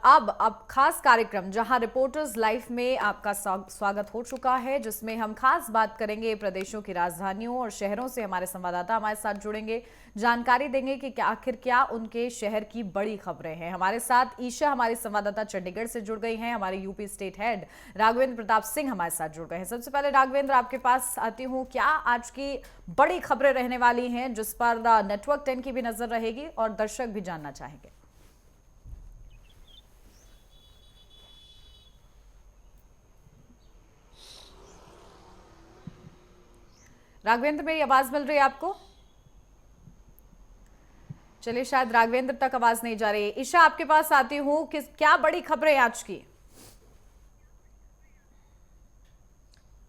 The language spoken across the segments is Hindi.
अब खास कार्यक्रम जहां रिपोर्टर्स लाइव में आपका स्वागत हो चुका है, जिसमें हम खास बात करेंगे प्रदेशों की राजधानियों और शहरों से। हमारे संवाददाता हमारे साथ जुड़ेंगे, जानकारी देंगे कि आखिर क्या उनके शहर की बड़ी खबरें हैं। हमारे साथ ईशा हमारी संवाददाता चंडीगढ़ से जुड़ गई हैं। हमारे UP state head Raghavendra Pratap Singh हमारे साथ जुड़ गए हैं। सबसे पहले राघवेंद्र, आपके पास आती हूँ, क्या आज की बड़ी खबरें रहने वाली हैं जिस पर नेटवर्क 10 की भी नजर रहेगी और दर्शक भी जानना चाहेंगे? राघवेंद्र, मेरी आवाज मिल रही है आपको? चलिए, शायद राघवेंद्र तक आवाज नहीं जा रही। ईशा, आपके पास आती हूँ, कि क्या बड़ी खबरें आज की?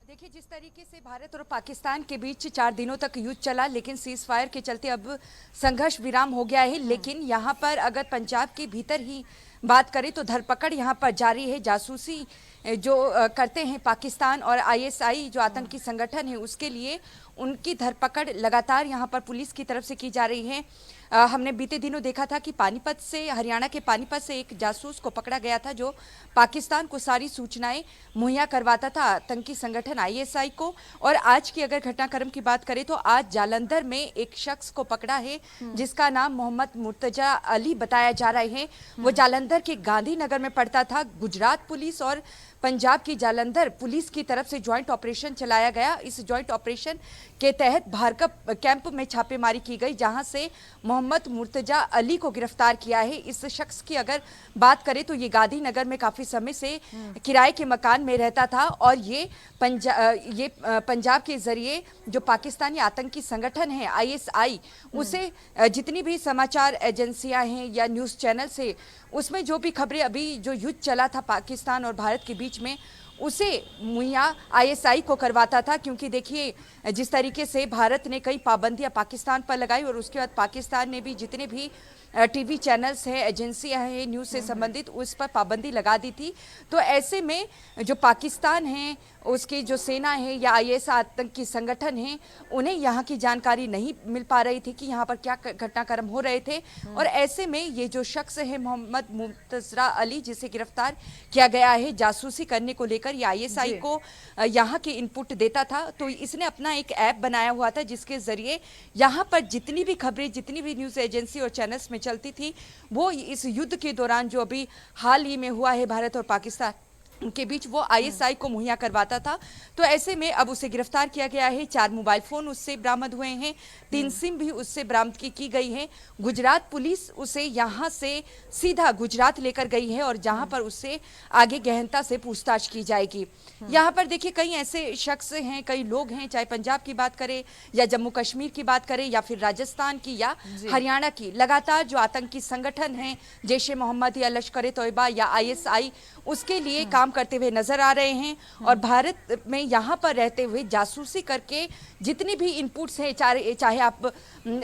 देखिए, जिस तरीके से भारत और पाकिस्तान के बीच 4 दिनों तक युद्ध चला, लेकिन सीज फायर के चलते अब संघर्ष विराम हो गया है। लेकिन यहाँ पर अगर पंजाब के भीतर ही बात करें तो धरपकड़ यहाँ पर जारी है। जासूसी जो करते हैं पाकिस्तान और आईएसआई जो आतंकी संगठन है, उसके लिए उनकी धरपकड़ लगातार यहाँ पर पुलिस की तरफ से की जा रही है। हमने बीते दिनों देखा था कि पानीपत से, हरियाणा के पानीपत से एक जासूस को पकड़ा गया था जो पाकिस्तान को सारी सूचनाएं मुहैया करवाता था, आतंकी संगठन आईएसआई को। और आज की अगर घटनाक्रम की बात करें तो आज जालंधर में एक शख्स को पकड़ा है जिसका नाम मोहम्मद मुर्तजा अली बताया जा रहा है। वो जालंधर के गांधीनगर में पड़ता था। गुजरात पुलिस और पंजाब की जालंधर पुलिस की तरफ से ज्वाइंट ऑपरेशन चलाया गया। इस ज्वाइंट ऑपरेशन के तहत भार्गव कैंप में छापेमारी की गई, जहां से मोहम्मद मुर्तजा अली को गिरफ्तार किया है। इस शख्स की अगर बात करें तो ये गांधीनगर में काफी समय से किराए के मकान में रहता था और ये पंजाब के जरिए जो पाकिस्तानी आतंकी संगठन है आईएसआई, उसे जितनी भी समाचार एजेंसियां हैं या न्यूज चैनल से, उसमें जो भी खबरें, अभी जो युद्ध चला था पाकिस्तान और भारत के बीच में, उसे मुहैया आईएसआई को करवाता था। क्योंकि देखिए, जिस तरीके से भारत ने कई पाबंदियां पाकिस्तान पर लगाई और उसके बाद पाकिस्तान ने भी जितने भी टीवी चैनल्स हैं, एजेंसियां हैं न्यूज़ से संबंधित, उस पर पाबंदी लगा दी थी। तो ऐसे में जो पाकिस्तान है, उसकी जो सेना है या आईएस आतंकी संगठन है, उन्हें यहाँ की जानकारी नहीं मिल पा रही थी कि यहाँ पर क्या घटनाक्रम हो रहे थे। और ऐसे में ये जो शख्स है मोहम्मद मुर्तजा अली, जिसे गिरफ्तार किया गया है जासूसी करने को लेकर, ये आईएसआई को यहाँ के इनपुट देता था। तो इसने अपना एक ऐप बनाया हुआ था जिसके जरिए यहाँ पर जितनी भी खबरें, जितनी भी न्यूज़ एजेंसी और चैनल्स में चलती थी, वो इस युद्ध के दौरान जो अभी हाल ही में हुआ है भारत और पाकिस्तान उनके बीच, वो आईएसआई को मुहैया करवाता था। तो ऐसे में अब उसे गिरफ्तार किया गया है। 4 मोबाइल फोन उससे बरामद हुए हैं, 3 सिम भी उससे बरामदगी की गई है। गुजरात पुलिस उसे यहाँ से सीधा गुजरात लेकर गई है और जहाँ पर उससे आगे गहनता से पूछताछ की जाएगी। यहाँ पर देखिए, कई ऐसे शख्स हैं, कई लोग हैं, चाहे पंजाब की बात करें या जम्मू कश्मीर की बात करें या फिर राजस्थान की या हरियाणा की, लगातार जो आतंकी संगठन हैं, जैश ए मोहम्मद या लश्कर ए तोयबा या आईएसआई, उसके लिए काम करते हुए नजर आ रहे हैं। और भारत में यहाँ पर रहते हुए जासूसी करके जितनी भी इनपुट्स हैं, चाहे आप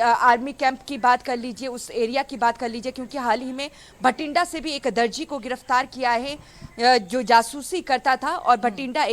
आर्मी कैंप की बात कर लीजिए, उस एरिया की बात कर लीजिए, क्योंकि हाल ही में भटिंडा से भी एक दर्जी को गिरफ्तार किया है जो जासूसी करता था। और भटिंडा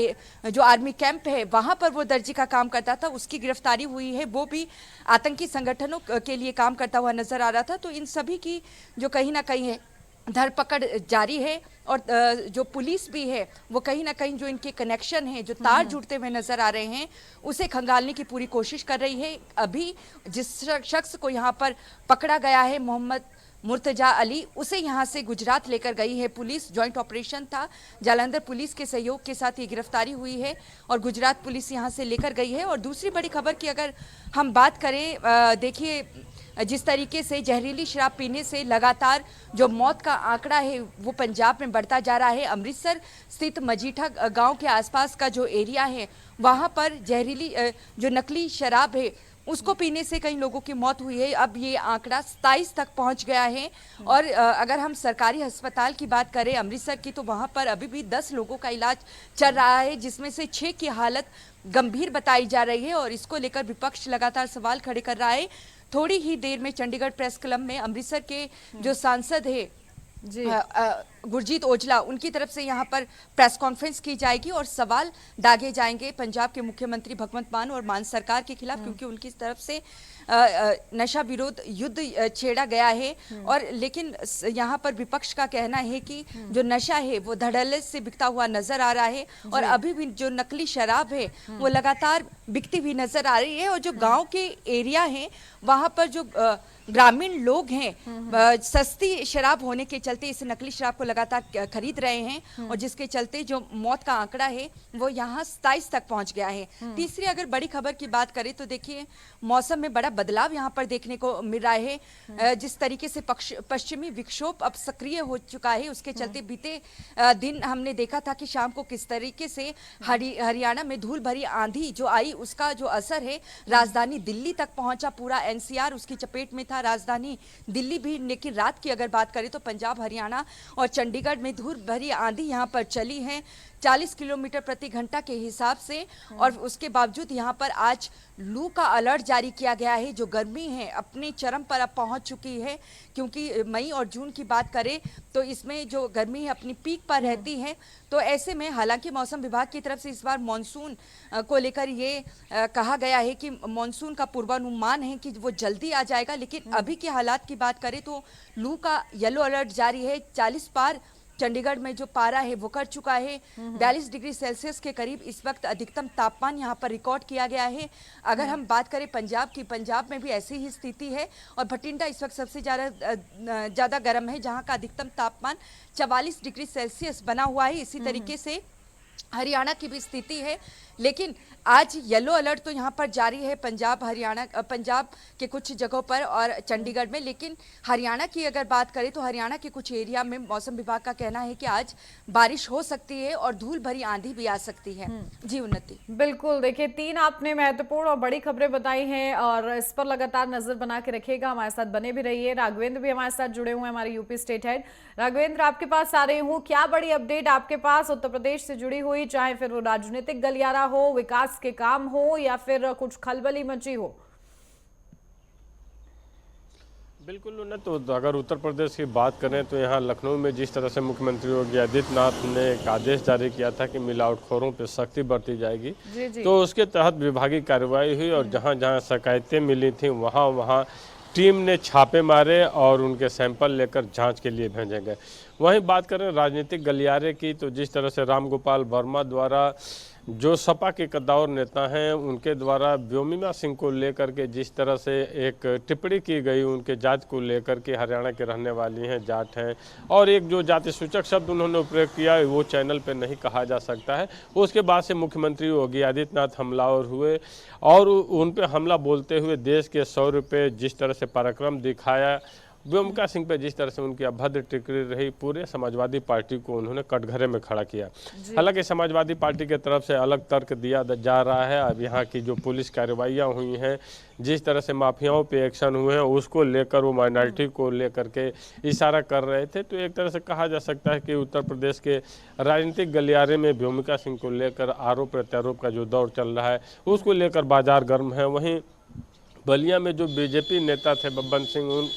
जो आर्मी कैंप है, वहां पर वो दर्जी का काम करता था, उसकी गिरफ्तारी हुई है। वो भी आतंकी संगठनों के लिए काम करता हुआ नजर आ रहा था। तो इन सभी की जो कहीं ना कहीं है धरपकड़ जारी है। और जो पुलिस भी है, वो कहीं ना कहीं जो इनके कनेक्शन हैं, जो तार जुड़ते हुए नजर आ रहे हैं, उसे खंगालने की पूरी कोशिश कर रही है। अभी जिस शख्स को यहाँ पर पकड़ा गया है, मोहम्मद मुर्तजा अली, उसे यहाँ से गुजरात लेकर गई है पुलिस। ज्वाइंट ऑपरेशन था, जालंधर पुलिस के सहयोग के साथ ये गिरफ्तारी हुई है और गुजरात पुलिस यहाँ से लेकर गई है। और दूसरी बड़ी खबर की अगर हम बात करें, देखिए, जिस तरीके से जहरीली शराब पीने से लगातार जो मौत का आंकड़ा है वो पंजाब में बढ़ता जा रहा है। अमृतसर स्थित मजीठा गांव के आसपास का जो एरिया है, वहां पर जहरीली जो नकली शराब है उसको पीने से कई लोगों की मौत हुई है। अब ये आंकड़ा 27 तक पहुंच गया है। और अगर हम सरकारी अस्पताल की बात करें अमृतसर की, तो वहां पर अभी भी 10 लोगों का इलाज चल रहा है, जिसमें से 6 की हालत गंभीर बताई जा रही है। और इसको लेकर विपक्ष लगातार सवाल खड़े कर रहा है। थोड़ी ही देर में चंडीगढ़ प्रेस क्लब में अमृतसर के जो सांसद है जी। गुरजीत औजला, उनकी तरफ से यहाँ पर प्रेस कॉन्फ्रेंस की जाएगी और सवाल दागे जाएंगे पंजाब के मुख्यमंत्री भगवंत मान और मान सरकार के खिलाफ, क्योंकि उनकी तरफ से नशा विरोध युद्ध छेड़ा गया है। और लेकिन यहाँ पर विपक्ष का कहना है कि जो नशा है वो धड़ल्ले से बिकता हुआ नजर आ रहा है और अभी भी जो नकली शराब है वो लगातार बिकती हुई नजर आ रही है। और जो गांव के एरिया हैं वहां पर जो ग्रामीण लोग हैं सस्ती शराब होने के चलते इस नकली शराब को लगातार खरीद रहे हैं और जिसके चलते जो मौत का आंकड़ा है वो यहाँ 27 तक पहुंच गया है। तीसरी अगर बड़ी खबर की बात करें तो देखिए मौसम में बड़ा बदलाव यहाँ पर देखने को मिल रहा है। जिस तरीके से पश्चिमी विक्षोभ अब सक्रिय हो चुका है उसके चलते बीते दिन हमने देखा था कि शाम को किस तरीके से हरियाणा में धूल भरी आंधी जो आई उसका जो असर है राजधानी दिल्ली तक पहुंचा। पूरा एनसीआर उसकी चपेट में था, राजधानी दिल्ली भी। लेकिन रात की अगर बात करें तो पंजाब, हरियाणा और चंडीगढ़ में धूल भरी आंधी यहाँ पर चली है 40 किलोमीटर प्रति घंटा के हिसाब से। और उसके बावजूद यहाँ पर आज लू का अलर्ट जारी किया गया है। जो गर्मी है अपने चरम पर अब पहुंच चुकी है, क्योंकि मई और जून की बात करें तो इसमें जो गर्मी है अपनी पीक पर रहती है। तो ऐसे में हालांकि मौसम विभाग की तरफ से इस बार मानसून को लेकर ये कहा गया है कि मानसून का पूर्वानुमान है कि वो जल्दी आ जाएगा, लेकिन अभी के हालात की बात करें तो लू का येलो अलर्ट जारी है। 40 पार चंडीगढ़ में जो पारा है वो कर चुका है। 42 डिग्री सेल्सियस के करीब इस वक्त अधिकतम तापमान यहाँ पर रिकॉर्ड किया गया है। अगर हम बात करें पंजाब की, पंजाब में भी ऐसी ही स्थिति है और भटिंडा इस वक्त सबसे ज़्यादा गर्म है, जहाँ का अधिकतम तापमान 44 डिग्री सेल्सियस बना हुआ है। इसी तरीके से हरियाणा की भी स्थिति है, लेकिन आज येलो अलर्ट तो यहाँ पर जारी है पंजाब के कुछ जगहों पर और चंडीगढ़ में। लेकिन हरियाणा की अगर बात करें तो हरियाणा के कुछ एरिया में मौसम विभाग का कहना है कि आज बारिश हो सकती है और धूल भरी आंधी भी आ सकती है। जी उन्नति। बिल्कुल, देखिए 3 आपने महत्वपूर्ण और बड़ी खबरें बताई हैं और इस पर लगातार नजर बना के रखिएगा, हमारे साथ बने भी रहिए। राघवेंद्र भी हमारे साथ जुड़े हुए हैं, हमारे यूपी स्टेट हेड। राघवेंद्र, आपके पास आ रही हूँ, क्या बड़ी अपडेट आपके पास उत्तर प्रदेश से जुड़ी हुई, चाहे फिर वो राजनीतिक गलियारा हो, विकास के काम हो या फिर कुछ खलबली मची हो? बिल्कुल उन्नत। तो अगर उत्तर प्रदेश की बात करें तो यहाँ लखनऊ में जिस तरह से मुख्यमंत्री योगी आदित्यनाथ ने एक आदेश जारी किया था कि मिलावटखोरों पर सख्ती बरती जाएगी, तो उसके तहत विभागीय कार्रवाई हुई और जहाँ जहाँ शिकायतें मिली थी वहाँ वहाँ टीम ने छापे मारे और उनके सैंपल लेकर जांच के लिए भेजे गए। वहीं बात करें राजनीतिक गलियारे की, तो जिस तरह से रामगोपाल वर्मा द्वारा जो सपा के कद्दावर नेता हैं उनके द्वारा व्योमिमा सिंह को लेकर के जिस तरह से एक टिप्पणी की गई उनके जात को लेकर के, हरियाणा के रहने वाली हैं, जाट हैं, और एक जो जाति सूचक शब्द उन्होंने उपयोग किया वो चैनल पे नहीं कहा जा सकता है। उसके बाद से मुख्यमंत्री योगी आदित्यनाथ हमलावर हुए और उन पे हमला बोलते हुए देश के 100 रुपये जिस तरह से पराक्रम दिखाया, व्योमिका सिंह पे जिस तरह से उनकी अभद्र टिप्पणी रही, पूरे समाजवादी पार्टी को उन्होंने कटघरे में खड़ा किया। हालांकि समाजवादी पार्टी की तरफ से अलग तर्क दिया जा रहा है। अब यहाँ की जो पुलिस कार्रवाइयाँ हुई हैं, जिस तरह से माफियाओं पे एक्शन हुए हैं, उसको लेकर वो माइनॉरिटी को लेकर के इशारा कर रहे थे। तो एक तरह से कहा जा सकता है कि उत्तर प्रदेश के राजनीतिक गलियारे में व्योमिका सिंह को लेकर आरोप प्रत्यारोप का जो दौर चल रहा है उसको लेकर बाजार गर्म है। वहीं बलिया में जो बीजेपी नेता थे बब्बन सिंह,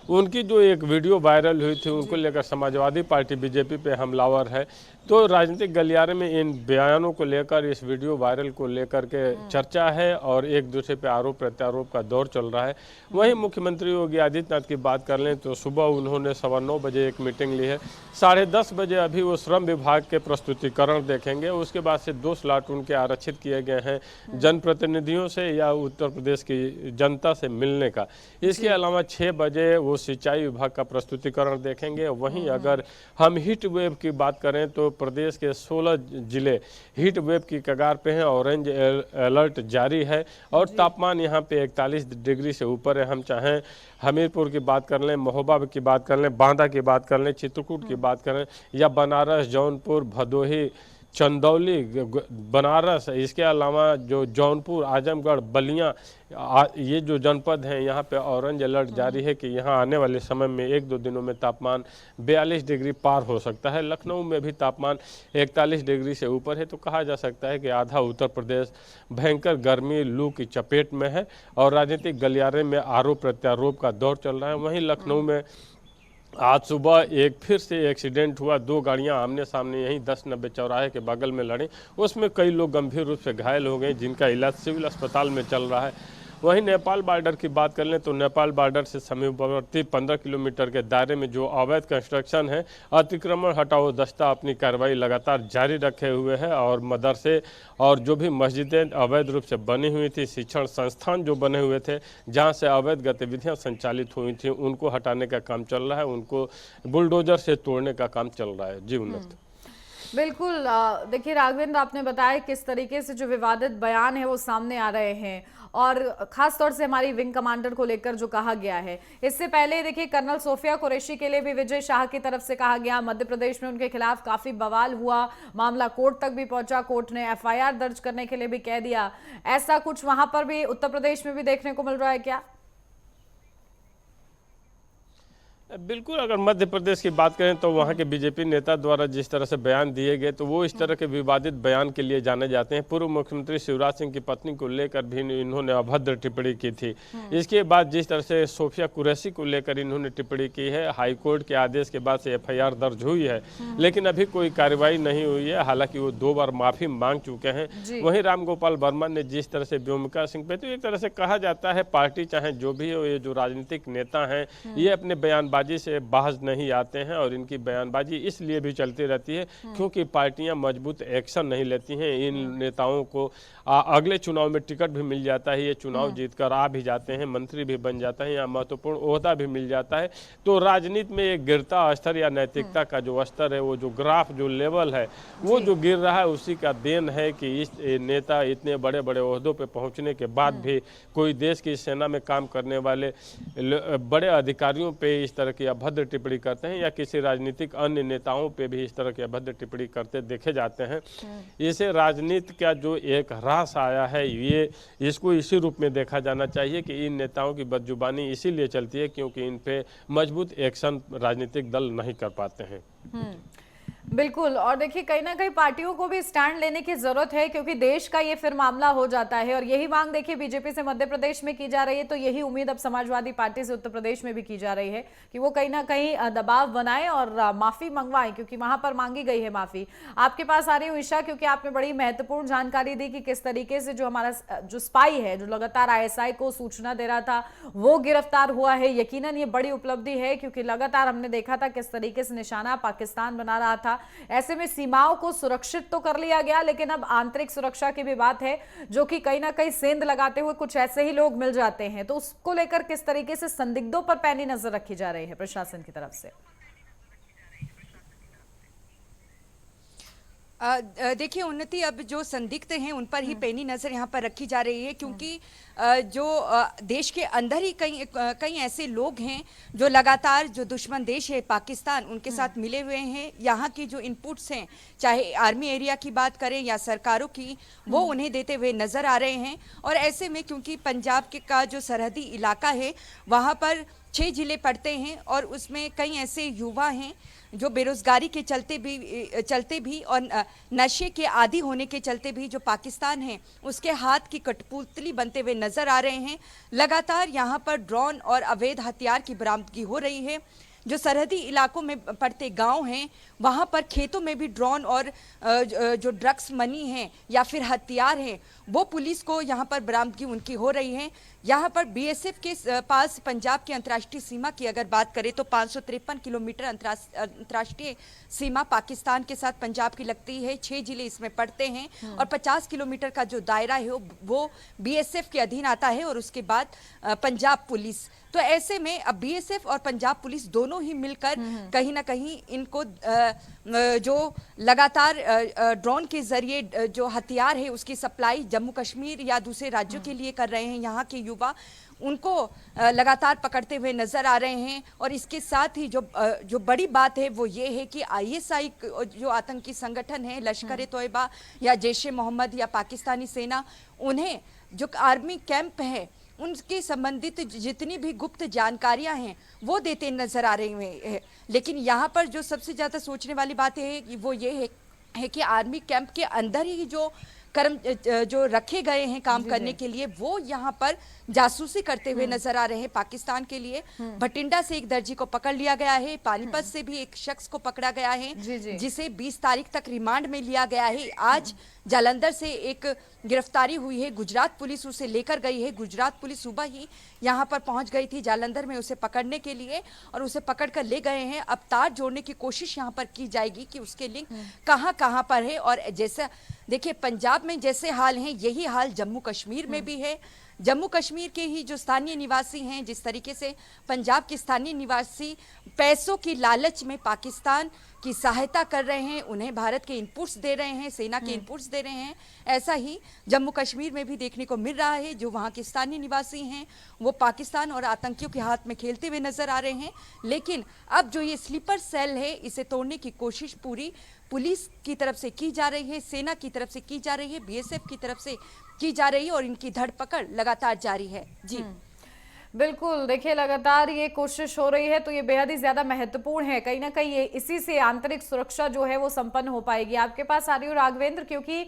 उनकी जो एक वीडियो वायरल हुई थी उनको लेकर समाजवादी पार्टी बीजेपी पे हमलावर है। तो राजनीतिक गलियारे में इन बयानों को लेकर, इस वीडियो वायरल को लेकर के चर्चा है और एक दूसरे पे आरोप प्रत्यारोप का दौर चल रहा है। वहीं मुख्यमंत्री योगी आदित्यनाथ की बात कर लें तो सुबह उन्होंने 9:15 बजे एक मीटिंग ली है। 10:30 बजे अभी वो श्रम विभाग के प्रस्तुतिकरण देखेंगे। उसके बाद से 2 स्लॉट उनके आरक्षित किए गए हैं जनप्रतिनिधियों से या उत्तर प्रदेश की जनता से मिलने का। इसके अलावा 6 बजे वो सिंचाई विभाग का प्रस्तुतिकरण देखेंगे। वहीं अगर हम हीट वेव की बात करें तो प्रदेश के 16 जिले हीट वेव की कगार पे हैं, ऑरेंज अलर्ट जारी है और तापमान यहाँ पे 41 डिग्री से ऊपर है। हम चाहें हमीरपुर की बात कर लें, महोबा की बात कर लें, बांदा की बात कर लें, चित्रकूट की बात करें या बनारस, जौनपुर, भदोही, चंदौली, बनारस, इसके अलावा जो जौनपुर, आजमगढ़, बलिया, ये जो जनपद हैं यहाँ पे ऑरेंज अलर्ट जारी है कि यहाँ आने वाले समय में 1-2 दिनों में तापमान 42 डिग्री पार हो सकता है। लखनऊ में भी तापमान 41 डिग्री से ऊपर है। तो कहा जा सकता है कि आधा उत्तर प्रदेश भयंकर गर्मी लू की चपेट में है और राजनीतिक गलियारे में आरोप प्रत्यारोप का दौर चल रहा है। वहीं लखनऊ में आज सुबह एक फिर से एक्सीडेंट हुआ, दो गाड़ियां आमने सामने यहीं 10-90 चौराहे के बगल में लड़ी। उसमें कई लोग गंभीर रूप से घायल हो गए, जिनका इलाज सिविल अस्पताल में चल रहा है। वहीं नेपाल बॉर्डर की बात कर लें तो नेपाल बॉर्डर से समीपवर्ती 15 किलोमीटर के दायरे में जो अवैध कंस्ट्रक्शन है, अतिक्रमण हटाओ दस्ता अपनी कार्रवाई लगातार जारी रखे हुए है और मदरसे और जो भी मस्जिदें अवैध रूप से बनी हुई थी, शिक्षण संस्थान जो बने हुए थे, जहां से अवैध गतिविधियां संचालित हुई थी, उनको हटाने का काम चल रहा है, उनको बुलडोजर से तोड़ने का काम चल रहा है। जी उन्नत। बिल्कुल। देखिए राघवेंद्र, आपने बताया किस तरीके से जो विवादित बयान है वो सामने आ रहे हैं और खास तौर से हमारी विंग कमांडर को लेकर जो कहा गया है। इससे पहले देखिए कर्नल सोफिया कुरैशी के लिए भी विजय शाह की तरफ से कहा गया, मध्य प्रदेश में उनके खिलाफ काफी बवाल हुआ, मामला कोर्ट तक भी पहुंचा, कोर्ट ने एफआईआर दर्ज करने के लिए भी कह दिया। ऐसा कुछ वहां पर भी उत्तर प्रदेश में भी देखने को मिल रहा है क्या? बिल्कुल, अगर मध्य प्रदेश की बात करें तो वहाँ के बीजेपी नेता द्वारा जिस तरह से बयान दिए गए तो वो इस तरह के विवादित बयान के लिए जाने जाते हैं। पूर्व मुख्यमंत्री शिवराज सिंह की पत्नी को लेकर भी इन्होंने अभद्र टिप्पणी की थी। इसके बाद जिस तरह से सोफिया कुरैशी को लेकर इन्होंने टिप्पणी की है, हाईकोर्ट के आदेश के बाद से एफआईआर दर्ज हुई है, लेकिन अभी कोई कार्रवाई नहीं हुई है। हालांकि वो 2 बार माफी मांग चुके हैं। वहीं रामगोपाल वर्मा ने जिस तरह से व्योमिका सिंह पे, तो एक तरह से कहा जाता है पार्टी चाहे जो भी हो, ये जो राजनीतिक नेता हैं ये अपने बयानबाजी से बाहर नहीं आते हैं और इनकी बयानबाजी इसलिए भी चलती रहती है क्योंकि पार्टियां मजबूत एक्शन नहीं लेती हैं। इन नेताओं को अगले चुनाव में टिकट भी मिल जाता है, ये चुनाव जीतकर आ भी जाते हैं, मंत्री भी बन जाता है या महत्वपूर्ण ओहदा भी मिल जाता है। तो राजनीति में एक गिरता स्तर या नैतिकता का जो स्तर है, वो जो ग्राफ जो लेवल है वो जो गिर रहा है, उसी का देन है कि इस नेता इतने बड़े बड़े ओहदों पे पहुंचने के बाद भी कोई देश की सेना में काम करने वाले बड़े अधिकारियों पे इस तरह की अभद्र टिप्पणी करते हैं या किसी राजनीतिक अन्य नेताओं पे भी इस तरह की अभद्र टिप्पणी करते देखे जाते हैं। इसे राजनीति का जो एक ह्रास आया है, ये इसको इसी रूप में देखा जाना चाहिए कि इन नेताओं की बदजुबानी इसीलिए चलती है क्योंकि इन पे मजबूत एक्शन राजनीतिक दल नहीं कर पाते हैं। बिल्कुल। और देखिए कहीं ना कहीं पार्टियों को भी स्टैंड लेने की जरूरत है क्योंकि देश का ये फिर मामला हो जाता है और यही मांग देखिए बीजेपी से मध्य प्रदेश में की जा रही है, तो यही उम्मीद अब समाजवादी पार्टी से उत्तर प्रदेश में भी की जा रही है कि वो कहीं ना कहीं दबाव बनाए और माफी मंगवाएं, क्योंकि वहां पर मांगी गई है माफी। आपके पास आ रही हूँ ईशा, क्योंकि आपने बड़ी महत्वपूर्ण जानकारी दी कि किस तरीके से जो हमारा जो स्पाई है, जो लगातार आईएसआई को सूचना दे रहा था, वो गिरफ्तार हुआ है। यकीनन ये बड़ी उपलब्धि है क्योंकि लगातार हमने देखा था किस तरीके से निशाना पाकिस्तान बना रहा था। ऐसे में सीमाओं को सुरक्षित तो कर लिया गया, लेकिन अब आंतरिक सुरक्षा की भी बात है जो कि कहीं ना कहीं सेंध लगाते हुए कुछ ऐसे ही लोग मिल जाते हैं, तो उसको लेकर किस तरीके से संदिग्धों पर पैनी नजर रखी जा रही है प्रशासन की तरफ से? देखिए उन्नति, अब जो संदिग्ध हैं उन पर ही पैनी नज़र यहाँ पर रखी जा रही है क्योंकि जो देश के अंदर ही कई ऐसे लोग हैं जो लगातार जो दुश्मन देश है पाकिस्तान, उनके साथ मिले हुए हैं। यहाँ की जो इनपुट्स हैं, चाहे आर्मी एरिया की बात करें या सरकारों की, वो उन्हें देते हुए नज़र आ रहे हैं। और ऐसे में क्योंकि पंजाब के का जो सरहदी इलाका है, वहाँ पर 6 जिले पड़ते हैं और उसमें कई ऐसे युवा हैं जो बेरोजगारी के चलते भी और नशे के आदी होने के चलते भी जो पाकिस्तान है उसके हाथ की कठपुतली बनते हुए नजर आ रहे हैं। लगातार यहाँ पर ड्रोन और अवैध हथियार की बरामदगी हो रही है। जो सरहदी इलाकों में पड़ते गांव हैं, वहाँ पर खेतों में भी ड्रोन और जो ड्रग्स मनी हैं या फिर हथियार हैं, वो पुलिस को यहाँ पर बरामदगी उनकी हो रही है। यहाँ पर बीएसएफ के पास पंजाब की अंतर्राष्ट्रीय सीमा की अगर बात करें तो 553 किलोमीटर अंतर्राष्ट्रीय सीमा पाकिस्तान के साथ पंजाब की लगती है। 6 जिले इसमें पड़ते हैं और 50 किलोमीटर का जो दायरा है वो बीएसएफ के अधीन आता है और उसके बाद पंजाब पुलिस। तो ऐसे में अब बीएसएफ और पंजाब पुलिस दोनों ही मिलकर कहीं ना कहीं इनको जो लगातार ड्रोन के जरिए जो हथियार है उसकी सप्लाई जम्मू कश्मीर या दूसरे राज्यों के लिए कर रहे हैं। यहाँ के युवा उनको लगातार पकड़ते हुए नजर आ रहे हैं। और इसके साथ ही जो बड़ी बात है वो ये है कि आईएसआई जो आतंकी संगठन है, लश्कर ए तोयबा या जैश ए मोहम्मद या पाकिस्तानी सेना, उन्हें जो आर्मी कैंप है उनके संबंधित जितनी भी गुप्त जानकारियां हैं वो देते नजर आ रहे हैं। लेकिन यहाँ पर जो सबसे ज़्यादा सोचने वाली बात है वो ये है कि आर्मी कैंप के अंदर ही जो जो रखे गए हैं काम करने के लिए, वो यहाँ पर जासूसी करते हुए नजर आ रहे हैं पाकिस्तान के लिए। भटिंडा से एक दर्जी को पकड़ लिया गया है, पानीपत से भी एक शख्स को पकड़ा गया है जिसे 20 तारीख तक रिमांड में लिया गया है। आज जालंधर से एक गिरफ्तारी हुई है, गुजरात पुलिस उसे लेकर गई है। गुजरात पुलिस सुबह ही यहाँ पर पहुंच गई थी जालंधर में उसे पकड़ने के लिए, और उसे पकड़ कर ले गए हैं। अब तार जोड़ने की कोशिश यहाँ पर की जाएगी कि उसके लिंक कहाँ कहाँ पर है। और जैसा देखिए पंजाब में जैसे हाल है, यही हाल जम्मू कश्मीर में भी है। जम्मू कश्मीर के ही जो स्थानीय निवासी हैं, जिस तरीके से पंजाब के स्थानीय निवासी पैसों की लालच में पाकिस्तान की सहायता कर रहे हैं, उन्हें भारत के इनपुट्स दे रहे हैं, सेना के इनपुट्स दे रहे हैं, ऐसा ही जम्मू कश्मीर में भी देखने को मिल रहा है। जो वहाँ के स्थानीय निवासी हैं वो पाकिस्तान और आतंकियों के हाथ में खेलते हुए नजर आ रहे हैं। लेकिन अब जो ये स्लीपर सेल है, इसे तोड़ने की कोशिश पूरी पुलिस की तरफ से की जा रही है, सेना की तरफ से की जा रही है, बीएसएफ की तरफ से की जा रही है, और इनकी धरपकड़ लगातार जारी है। जी बिल्कुल, देखिए लगातार ये कोशिश हो रही है, तो ये बेहद ही ज्यादा महत्वपूर्ण है। कहीं ना कहीं ये इसी से आंतरिक सुरक्षा जो है वो संपन्न हो पाएगी। आपके पास आ रही हूँ राघवेंद्र, क्योंकि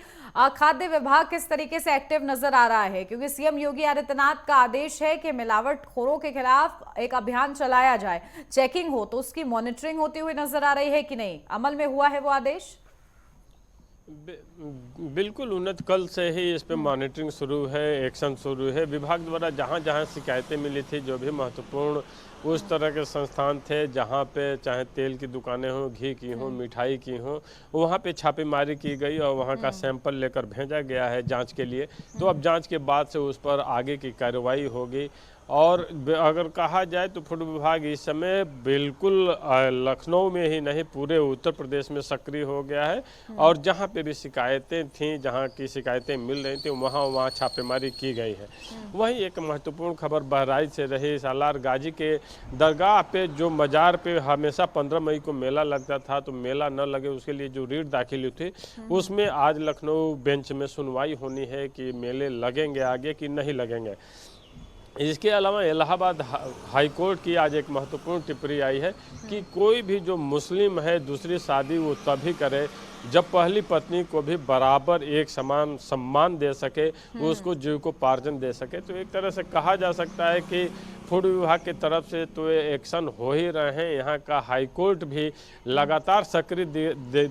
खाद्य विभाग किस तरीके से एक्टिव नजर आ रहा है, क्योंकि सीएम योगी आदित्यनाथ का आदेश है कि मिलावटखोरों के खिलाफ एक अभियान चलाया जाए, चेकिंग हो, तो उसकी मॉनिटरिंग होती हुई नजर आ रही है कि नहीं, अमल में हुआ है वो आदेश? बिल्कुल उन्नत, कल से ही इस पे मॉनिटरिंग शुरू है, एक्शन शुरू है। विभाग द्वारा जहाँ जहाँ शिकायतें मिली थी, जो भी महत्वपूर्ण उस तरह के संस्थान थे जहाँ पे चाहे तेल की दुकानें हों, घी की हों, मिठाई की हों, वहाँ पे छापेमारी की गई और वहाँ का सैंपल लेकर भेजा गया है जांच के लिए। तो अब जांच के बाद से उस पर आगे की कार्रवाई होगी। और अगर कहा जाए तो फूड विभाग इस समय बिल्कुल लखनऊ में ही नहीं, पूरे उत्तर प्रदेश में सक्रिय हो गया है। और जहाँ पे भी शिकायतें थीं, जहाँ की शिकायतें मिल रही थी, वहाँ छापेमारी की गई है। वहीं एक महत्वपूर्ण खबर बहराइच से रही। सालार गाजी के दरगाह पे जो मज़ार पे हमेशा 15 मई को मेला लगता था, तो मेला न लगे उसके लिए जो रीट दाखिल हुई थी, उसमें आज लखनऊ बेंच में सुनवाई होनी है कि मेले लगेंगे आगे कि नहीं लगेंगे। इसके अलावा इलाहाबाद हाई कोर्ट की आज एक महत्वपूर्ण टिप्पणी आई है कि कोई भी जो मुस्लिम है दूसरी शादी वो तभी करे जब पहली पत्नी को भी बराबर एक समान सम्मान दे सके, उसको जीविकोपार्जन दे सके। तो एक तरह से कहा जा सकता है कि फूड विभाग की तरफ से तो एक्शन हो ही रहे हैं। यहाँ का हाई कोर्ट भी लगातार सक्रिय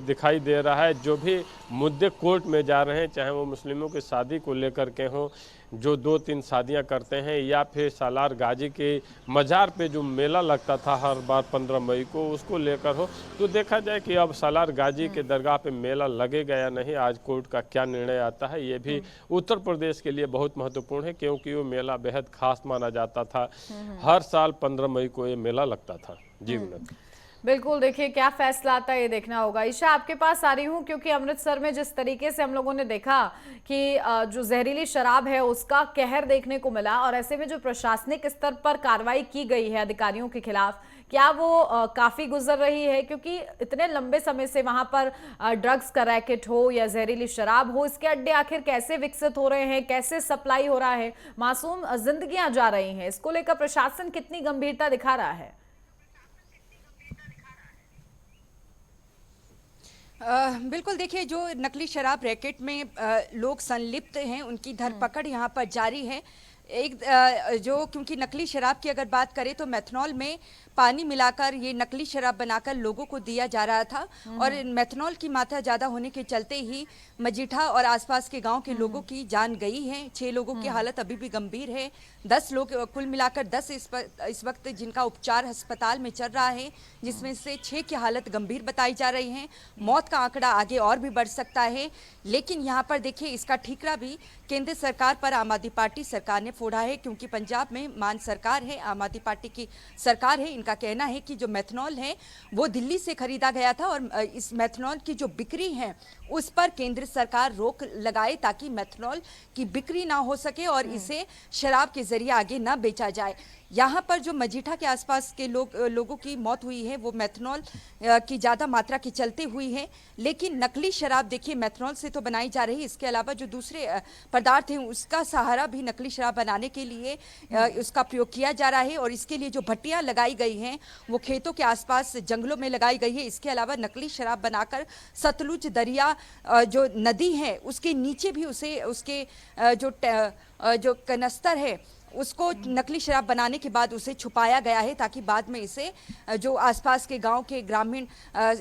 दिखाई दे रहा है। जो भी मुद्दे कोर्ट में जा रहे हैं, चाहे वो मुस्लिमों की शादी को लेकर के हों, जो 2-3 शादियां करते हैं, या फिर सालार गाजी के मज़ार पे जो मेला लगता था हर बार 15 मई को, उसको लेकर हो, तो देखा जाए कि अब सालार गाजी के दरगाह पे मेला लगेगा या नहीं, आज कोर्ट का क्या निर्णय आता है, ये भी उत्तर प्रदेश के लिए बहुत महत्वपूर्ण है, क्योंकि वो मेला बेहद खास माना जाता था। हर साल 15 मई को ये मेला लगता था। जी उन्नत, बिल्कुल, देखिए क्या फैसला आता है ये देखना होगा। ईशा, आपके पास आ रही हूँ, क्योंकि अमृतसर में जिस तरीके से हम लोगों ने देखा कि जो जहरीली शराब है उसका कहर देखने को मिला, और ऐसे में जो प्रशासनिक स्तर पर कार्रवाई की गई है अधिकारियों के खिलाफ, क्या वो काफी गुजर रही है? क्योंकि इतने लंबे समय से वहां पर ड्रग्स का रैकेट हो या जहरीली शराब हो, इसके अड्डे आखिर कैसे विकसित हो रहे हैं, कैसे सप्लाई हो रहा है, मासूम जिंदगियां जा रही हैं, इसको लेकर प्रशासन कितनी गंभीरता दिखा रहा है? बिल्कुल, देखिए जो नकली शराब रैकेट में लोग संलिप्त हैं, उनकी धरपकड़ यहाँ पर जारी है। एक जो क्योंकि नकली शराब की अगर बात करें तो मेथनॉल में पानी मिलाकर ये नकली शराब बनाकर लोगों को दिया जा रहा था, और मेथनॉल की मात्रा ज़्यादा होने के चलते ही मजीठा और आसपास के गांव के लोगों की जान गई है। 6 लोगों की हालत अभी भी गंभीर है। 10 लोग, कुल मिलाकर 10 इस वक्त जिनका उपचार अस्पताल में चल रहा है, जिसमें से 6 की हालत गंभीर बताई जा रही है। मौत का आंकड़ा आगे और भी बढ़ सकता है। लेकिन यहाँ पर देखिए इसका ठीकरा भी केंद्र सरकार पर आम आदमी पार्टी सरकार ने फोड़ा है, क्योंकि पंजाब में मान सरकार है, आम आदमी पार्टी की सरकार है। इनका कहना है कि जो मेथनॉल है वो दिल्ली से खरीदा गया था, और इस मेथनॉल की जो बिक्री है उस पर केंद्र सरकार रोक लगाए, ताकि मेथनॉल की बिक्री ना हो सके और इसे शराब के जरिए आगे ना बेचा जाए। यहाँ पर जो मजीठा के आसपास के लोगों की मौत हुई है वो मेथनॉल की ज़्यादा मात्रा के चलते हुई है। लेकिन नकली शराब देखिए मेथनॉल से तो बनाई जा रही है, इसके अलावा जो दूसरे पदार्थ हैं उसका सहारा भी नकली शराब बनाने के लिए उसका प्रयोग किया जा रहा है। और इसके लिए जो भट्टियाँ लगाई गई हैं वो खेतों के आसपास जंगलों में लगाई गई है। इसके अलावा नकली शराब बनाकर सतलुज दरिया जो नदी है उसके नीचे भी उसके जो कनस्तर है उसको नकली शराब बनाने के बाद उसे छुपाया गया है, ताकि बाद में इसे जो आसपास के गांव के ग्रामीण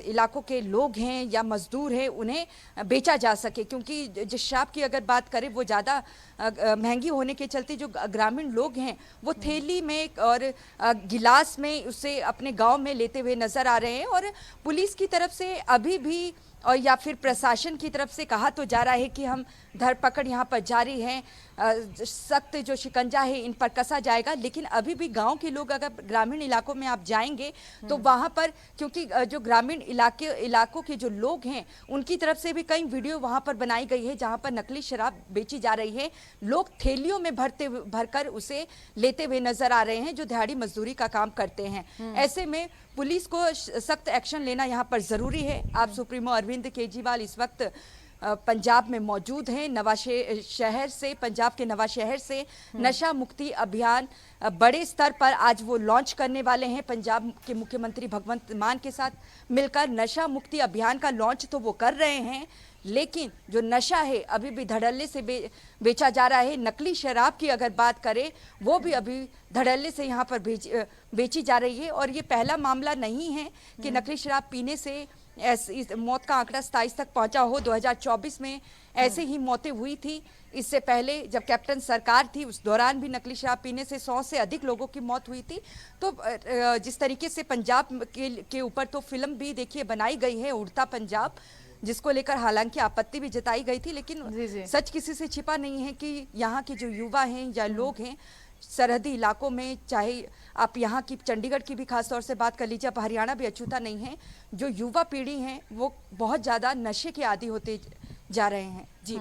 इलाकों के लोग हैं या मजदूर हैं उन्हें बेचा जा सके। क्योंकि जिस शराब की अगर बात करें वो ज़्यादा महंगी होने के चलते जो ग्रामीण लोग हैं वो थैली में और गिलास में उसे अपने गांव में लेते हुए नजर आ रहे हैं। और पुलिस की तरफ से अभी भी और या फिर प्रशासन की तरफ से कहा तो जा रहा है कि हम धरपकड़ यहाँ पर जारी है, सख्त जो शिकंजा है इन पर कसा जाएगा। लेकिन अभी भी गांव के लोग अगर ग्रामीण इलाकों में आप जाएंगे तो वहाँ पर क्योंकि जो ग्रामीण इलाकों के जो लोग हैं उनकी तरफ से भी कई वीडियो वहाँ पर बनाई गई है जहाँ पर नकली शराब बेची जा रही है। लोग थैलियों में भरकर उसे लेते हुए नजर आ रहे हैं जो दिहाड़ी मजदूरी का काम करते हैं। ऐसे में पुलिस को सख्त एक्शन लेना यहाँ पर जरूरी है। आप सुप्रीमो अरविंद केजरीवाल इस वक्त पंजाब में मौजूद हैं। पंजाब के नवा शहर से नशा मुक्ति अभियान बड़े स्तर पर आज वो लॉन्च करने वाले हैं। पंजाब के मुख्यमंत्री भगवंत मान के साथ मिलकर नशा मुक्ति अभियान का लॉन्च तो वो कर रहे हैं, लेकिन जो नशा है अभी भी धड़ल्ले से बेचा जा रहा है। नकली शराब की अगर बात करें वो भी अभी धड़ल्ले से यहाँ पर बेची जा रही है। और ये पहला मामला नहीं है कि नकली शराब पीने से मौत का आंकड़ा 27 तक पहुंचा हो। 2024 में ऐसे ही मौतें हुई थी। इससे पहले जब कैप्टन सरकार थी उस दौरान भी नकली शराब पीने से 100 से अधिक लोगों की मौत हुई थी। तो जिस तरीके से पंजाब के ऊपर तो फिल्म भी देखिए बनाई गई है उड़ता पंजाब, जिसको लेकर हालांकि आपत्ति भी जताई गई थी, लेकिन सच किसी से छिपा नहीं है कि यहाँ के जो युवा हैं या लोग हैं सरहदी इलाकों में, चाहे आप यहाँ की चंडीगढ़ की भी खास तौर से बात कर लीजिए, आप हरियाणा भी अछूता नहीं है, जो युवा पीढ़ी है वो बहुत ज़्यादा नशे के आदी होते जा रहे हैं। जी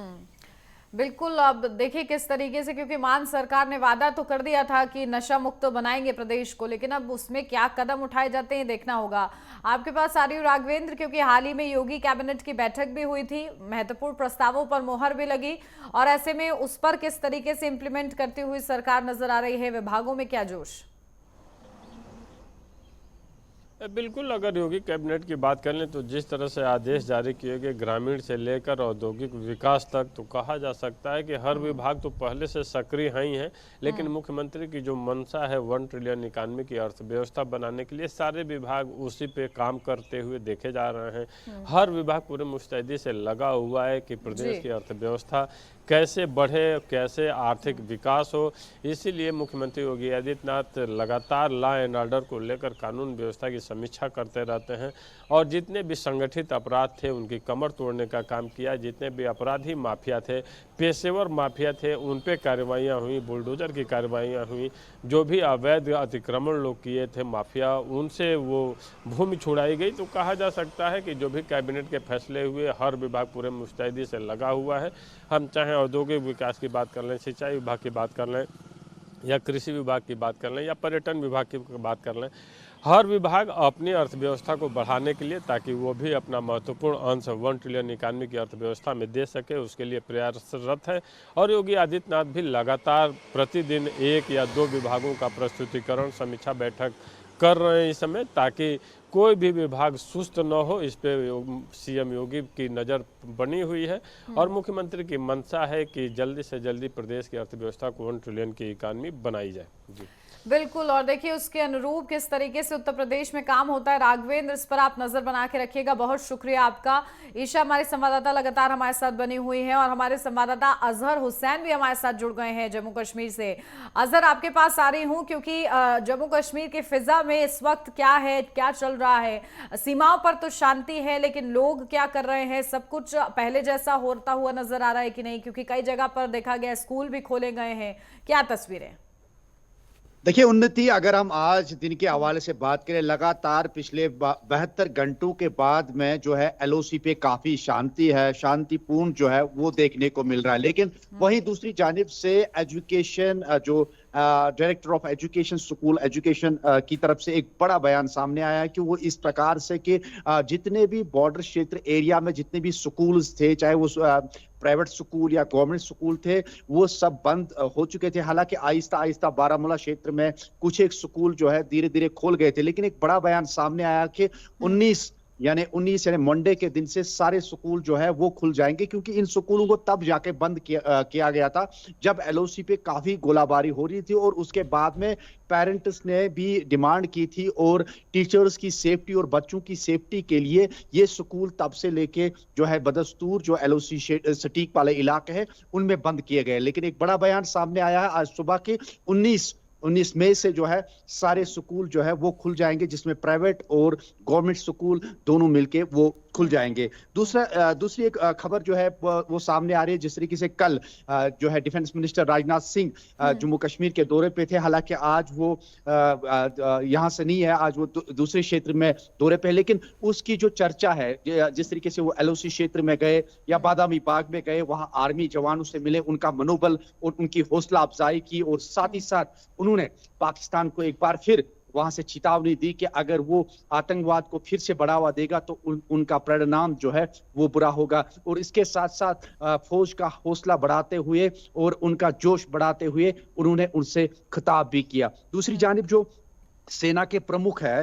बिल्कुल। अब देखिए किस तरीके से, क्योंकि मान सरकार ने वादा तो कर दिया था कि नशा मुक्त बनाएंगे प्रदेश को, लेकिन अब उसमें क्या कदम उठाए जाते हैं देखना होगा। आपके पास आ रही हूं राघवेंद्र, क्योंकि हाल ही में योगी कैबिनेट की बैठक भी हुई थी, महत्वपूर्ण प्रस्तावों पर मोहर भी लगी, और ऐसे में उस पर किस तरीके से इंप्लीमेंट करती हुई सरकार नजर आ रही है, विभागों में क्या जोश? बिल्कुल, अगर योगी कैबिनेट की बात कर लें तो जिस तरह से आदेश जारी किए गए ग्रामीण से लेकर औद्योगिक विकास तक, तो कहा जा सकता है कि हर विभाग तो पहले से सक्रिय ही है, लेकिन मुख्यमंत्री की जो मंशा है 1 ट्रिलियन इकानमी की अर्थव्यवस्था बनाने के लिए सारे विभाग उसी पे काम करते हुए देखे जा रहे हैं। हर विभाग पूरे मुस्तैदी से लगा हुआ है कि प्रदेश की अर्थव्यवस्था कैसे बढ़े, कैसे आर्थिक विकास हो। इसीलिए मुख्यमंत्री योगी आदित्यनाथ लगातार लॉ एंड ऑर्डर को लेकर कानून व्यवस्था की समीक्षा करते रहते हैं, और जितने भी संगठित अपराध थे उनकी कमर तोड़ने का काम किया। जितने भी अपराधी माफिया थे, पेशेवर माफिया थे, उन पे कार्रवाइयाँ हुई, बुलडोजर की कार्रवाइयाँ हुई। जो भी अवैध अतिक्रमण लोग किए थे माफिया, उनसे वो भूमि छुड़ाई गई। तो कहा जा सकता है कि जो भी कैबिनेट के फैसले हुए हर विभाग पूरे मुस्तैदी से लगा हुआ है। हम चाहे औद्योगिक विकास की बात कर लें, सिंचाई विभाग की बात कर लें, या कृषि विभाग की बात कर लें, या पर्यटन विभाग की बात कर लें, हर विभाग अपनी अर्थव्यवस्था को बढ़ाने के लिए, ताकि वो भी अपना महत्वपूर्ण अंश 1 ट्रिलियन इकानमी की अर्थव्यवस्था में दे सके, उसके लिए प्रयासरत है। और योगी आदित्यनाथ भी लगातार प्रतिदिन 1 या 2 विभागों का प्रस्तुतिकरण, समीक्षा बैठक कर रहे हैं इस समय, ताकि कोई भी विभाग सुस्त न हो। इस पे सीएम योगी की नज़र बनी हुई है, और मुख्यमंत्री की मंशा है कि जल्दी से जल्दी प्रदेश की अर्थव्यवस्था को 1 ट्रिलियन की इकानमी बनाई जाए। जी बिल्कुल, और देखिए उसके अनुरूप किस तरीके से उत्तर प्रदेश में काम होता है राघवेंद्र, इस पर आप नजर बना के रखिएगा। बहुत शुक्रिया आपका। ईशा हमारे संवाददाता लगातार हमारे साथ बनी हुई हैं, और हमारे संवाददाता अजहर हुसैन भी हमारे साथ जुड़ गए हैं जम्मू कश्मीर से। अजहर, आपके पास आ रही हूं, क्योंकि जम्मू कश्मीर के फिजा में इस वक्त क्या है, क्या चल रहा है? सीमाओं पर तो शांति है, लेकिन लोग क्या कर रहे हैं? सब कुछ पहले जैसा होता हुआ नजर आ रहा है कि नहीं? क्योंकि कई जगह पर देखा गया स्कूल भी खोले गए हैं, क्या तस्वीरें? देखिए उन्नति, अगर हम आज दिन के हवाले से बात करें, लगातार पिछले 72 घंटों के बाद में जो है एलओसी पे काफी शांति है, शांतिपूर्ण जो है वो देखने को मिल रहा है। लेकिन वहीं दूसरी जानिब से एजुकेशन जो director of education, school education की तरफ से एक बड़ा बयान सामने आया है कि वो इस प्रकार से कि जितने भी बॉर्डर क्षेत्र एरिया में जितने भी स्कूल्स थे, चाहे वो प्राइवेट स्कूल या गवर्नमेंट स्कूल थे, वो सब बंद हो चुके थे। हालांकि आहिस्ता आहिस्ता बारामूला क्षेत्र में कुछ एक स्कूल जो है धीरे धीरे खोल गए थे, लेकिन एक बड़ा बयान सामने आया कि 19 यानी मंडे के दिन से सारे स्कूल जो है वो खुल जाएंगे, क्योंकि इन स्कूलों को तब जाके बंद किया गया था जब एलओसी पे काफी गोलाबारी हो रही थी, और उसके बाद में पेरेंट्स ने भी डिमांड की थी, और टीचर्स की सेफ्टी और बच्चों की सेफ्टी के लिए ये स्कूल तब से लेके जो है बदस्तूर जो एलओसी सटीक वाले इलाके हैं उनमें बंद किए गए। लेकिन एक बड़ा बयान सामने आया है आज सुबह के 19 मई से जो है सारे स्कूल जो है वो खुल जाएंगे, जिसमें प्राइवेट और गवर्नमेंट स्कूल दोनों मिलके वो खुल जाएंगे। दूसरी एक खबर जो है वो सामने आ रही है, जिस तरीके से कल जो है डिफेंस मिनिस्टर राजनाथ सिंह जम्मू कश्मीर के दौरे पे थे। हालांकि आज वो यहाँ से नहीं है, आज वो दूसरे क्षेत्र में दौरे पे है, लेकिन उसकी जो चर्चा है, जिस तरीके से वो एलओसी क्षेत्र में गए या बादामी बाग में गए, वहां आर्मी जवानों से मिले, उनका मनोबल और उनकी हौसला अफजाई की, और साथ ही साथ उन्होंने पाकिस्तान को एक बार फिर वहां से चेतावनी दी कि अगर वो आतंकवाद को फिर से बढ़ावा देगा तो उनका परिणाम जो है वो बुरा होगा। और इसके साथ साथ फौज का हौसला बढ़ाते हुए और उनका जोश बढ़ाते हुए उन्होंने उनसे खिताब भी किया। दूसरी जानिब जो सेना के प्रमुख है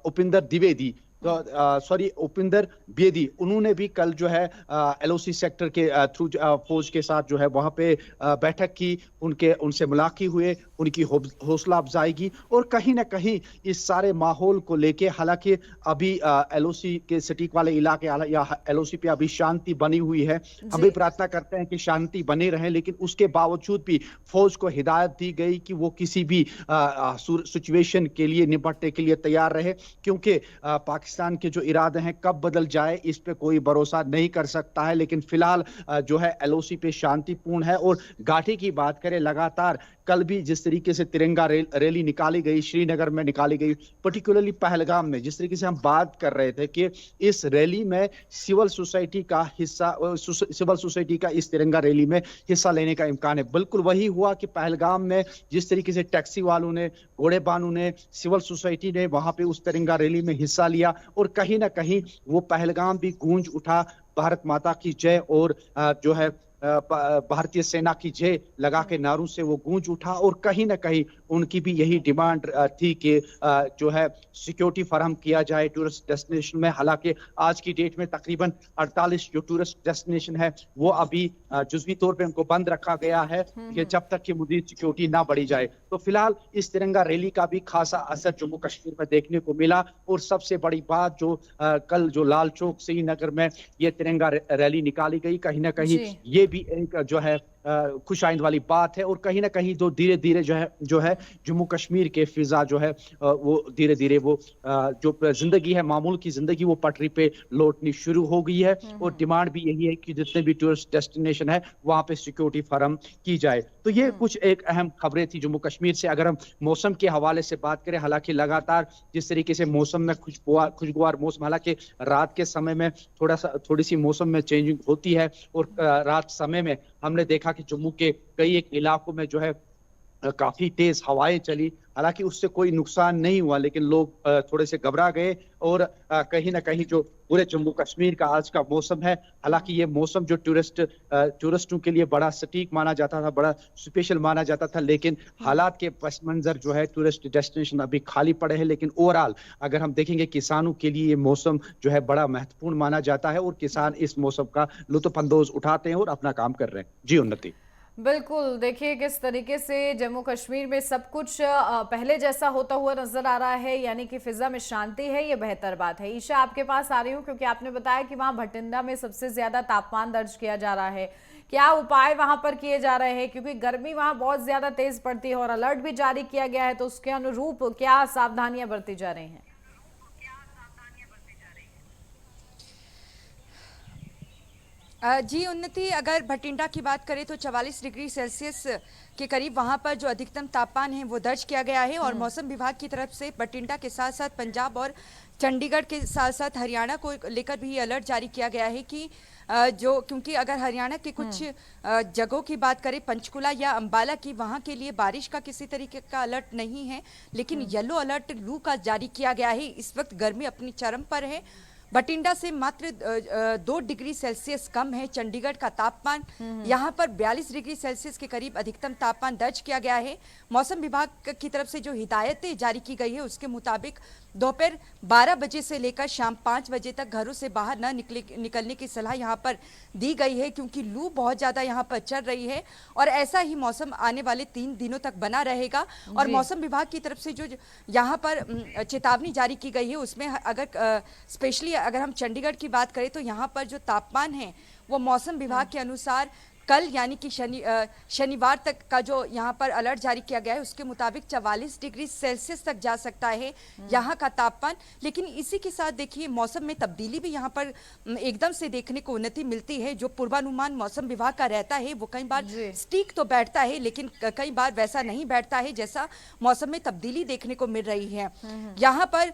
उपिंदर द्विवेदी, उपिंदर बेदी, उन्होंने भी कल जो है एलओसी सेक्टर के थ्रू फौज के साथ जो है वहां पे बैठक की, उनसे मुलाकात हुए, उनकी हौसला अफजाई की, और कहीं ना कहीं इस सारे माहौल को लेके, हालांकि अभी एलओसी के सटीक वाले इलाके या एलओसी पे अभी शांति बनी हुई है, हम भी प्रार्थना करते हैं कि शांति बनी रहे, लेकिन उसके बावजूद भी फौज को हिदायत दी गई कि वो किसी भी सिचुएशन के लिए निपटने के लिए तैयार रहे, क्योंकि पाकिस्तान के जो इरादे हैं कब बदल जाए इस पे कोई भरोसा नहीं कर सकता है। लेकिन फिलहाल जो है एलओसी पे शांतिपूर्ण है। और घाटी की बात करें, लगातार कल भी जिस तरीके से तिरंगा रैली निकाली गई, श्रीनगर में निकाली गई, पर्टिकुलरली पहलगाम में, जिस तरीके से हम बात कर रहे थे कि इस रैली में सिविल सोसाइटी का इस तिरंगा रैली में हिस्सा लेने का इम्कान है। बिल्कुल वही हुआ कि पहलगाम में जिस तरीके से टैक्सी वालों ने, घोड़ेबानों ने, सिविल सोसाइटी ने वहां पे उस तिरंगा रैली में हिस्सा लिया, और कहीं ना कहीं वो पहलगाम भी गूंज उठा, भारत माता की जय और जो है भारतीय सेना की जय लगा के नारों से वो गूंज उठा। और कहीं ना कहीं उनकी भी यही डिमांड थी कि जो है सिक्योरिटी फराहम किया जाए टूरिस्ट डेस्टिनेशन में। हालांकि आज की डेट में तकरीबन 48 जो टूरिस्ट डेस्टिनेशन है वो अभी जुज़वी तौर पे उनको बंद रखा गया है कि जब तक कि मज़ीद सिक्योरिटी ना बढ़ी जाए। तो फिलहाल इस तिरंगा रैली का भी खासा असर जम्मू कश्मीर में देखने को मिला। और सबसे बड़ी बात जो कल जो लाल चौक श्रीनगर में ये तिरंगा रैली निकाली गई, कहीं ना कहीं ये भी एक जो है खुश आइंद वाली बात है। और कहीं ना कहीं तो धीरे धीरे जो है जम्मू कश्मीर के फिजा जो है वो धीरे धीरे वो जो जिंदगी है, मामूल की जिंदगी, वो पटरी पे लौटनी शुरू हो गई है। और डिमांड भी यही है कि जितने भी टूरिस्ट डेस्टिनेशन है वहां पे सिक्योरिटी फराहम की जाए। तो ये कुछ एक अहम खबरें थी जम्मू कश्मीर से। अगर हम मौसम के हवाले से बात करें, हालांकि लगातार जिस तरीके से मौसम में खुशगवार मौसम, हालांकि रात के समय में थोड़ी सी मौसम में चेंजिंग होती है, और रात समय में हमने देखा कि जम्मू के कई एक इलाकों में जो है काफी तेज हवाएं चली। हालांकि उससे कोई नुकसान नहीं हुआ, लेकिन लोग थोड़े से घबरा गए। और कहीं ना कहीं जो पूरे जम्मू कश्मीर का आज का मौसम है, हालांकि ये मौसम जो टूरिस्टों के लिए बड़ा सटीक माना जाता था, बड़ा स्पेशल माना जाता था, लेकिन हालात के पस मंजर जो है टूरिस्ट डेस्टिनेशन अभी खाली पड़े हैं। लेकिन ओवरऑल अगर हम देखेंगे, किसानों के लिए ये मौसम जो है बड़ा महत्वपूर्ण माना जाता है, और किसान इस मौसम का लुत्फानंदोज उठाते हैं और अपना काम कर रहे हैं। जी उन्नति। बिल्कुल, देखिए किस तरीके से जम्मू कश्मीर में सब कुछ पहले जैसा होता हुआ नजर आ रहा है, यानी कि फिजा में शांति है, ये बेहतर बात है। ईशा, आपके पास आ रही हूँ क्योंकि आपने बताया कि वहां भटिंडा में सबसे ज्यादा तापमान दर्ज किया जा रहा है। क्या उपाय वहां पर किए जा रहे हैं, क्योंकि गर्मी वहां बहुत ज्यादा तेज पड़ती है और अलर्ट भी जारी किया गया है, तो उसके अनुरूप क्या सावधानियां बरती जा रही हैं? जी उन्नति, अगर भटिंडा की बात करें तो 44 डिग्री सेल्सियस के करीब वहां पर जो अधिकतम तापमान है वो दर्ज किया गया है। और मौसम विभाग की तरफ से भटिंडा के साथ साथ पंजाब और चंडीगढ़ के साथ साथ हरियाणा को लेकर भी अलर्ट जारी किया गया है कि जो, क्योंकि अगर हरियाणा के कुछ जगहों की बात करें, पंचकुला या अंबाला की, वहां के लिए बारिश का किसी तरीके का अलर्ट नहीं है, लेकिन येलो अलर्ट लू का जारी किया गया है। इस वक्त गर्मी अपनी चरम पर है। बठिंडा से मात्र 2 डिग्री सेल्सियस कम है चंडीगढ़ का तापमान। यहाँ पर 42 डिग्री सेल्सियस के करीब अधिकतम तापमान दर्ज किया गया है। मौसम विभाग की तरफ से जो हिदायतें जारी की गई है उसके मुताबिक दोपहर 12 बजे से लेकर शाम 5 बजे तक घरों से बाहर न निकलने की सलाह यहाँ पर दी गई है, क्योंकि लू बहुत ज़्यादा यहाँ पर चल रही है और ऐसा ही मौसम आने वाले 3 दिनों तक बना रहेगा। और मौसम विभाग की तरफ से जो यहाँ पर चेतावनी जारी की गई है उसमें अगर स्पेशली अगर हम चंडीगढ़ की बात करें तो यहाँ पर जो तापमान है वो मौसम विभाग के अनुसार कल यानी कि शनिवार तक का जो यहाँ पर अलर्ट जारी किया गया है उसके मुताबिक 44 डिग्री सेल्सियस तक जा सकता है यहाँ का तापमान। लेकिन इसी के साथ देखिए मौसम में तब्दीली भी यहाँ पर एकदम से देखने को उन्नति मिलती है। जो पूर्वानुमान मौसम विभाग का रहता है वो कई बार सटीक तो बैठता है, लेकिन कई बार वैसा नहीं बैठता है जैसा मौसम में तब्दीली देखने को मिल रही है। यहाँ पर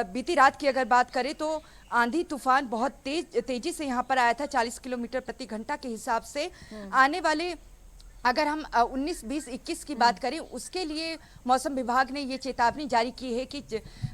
बीती रात की अगर बात करें तो आंधी तूफान बहुत तेजी से यहाँ पर आया था, 40 किलोमीटर प्रति घंटा के हिसाब से। आने वाले अगर हम 19, 20, 21 की बात करें उसके लिए मौसम विभाग ने ये चेतावनी जारी की है कि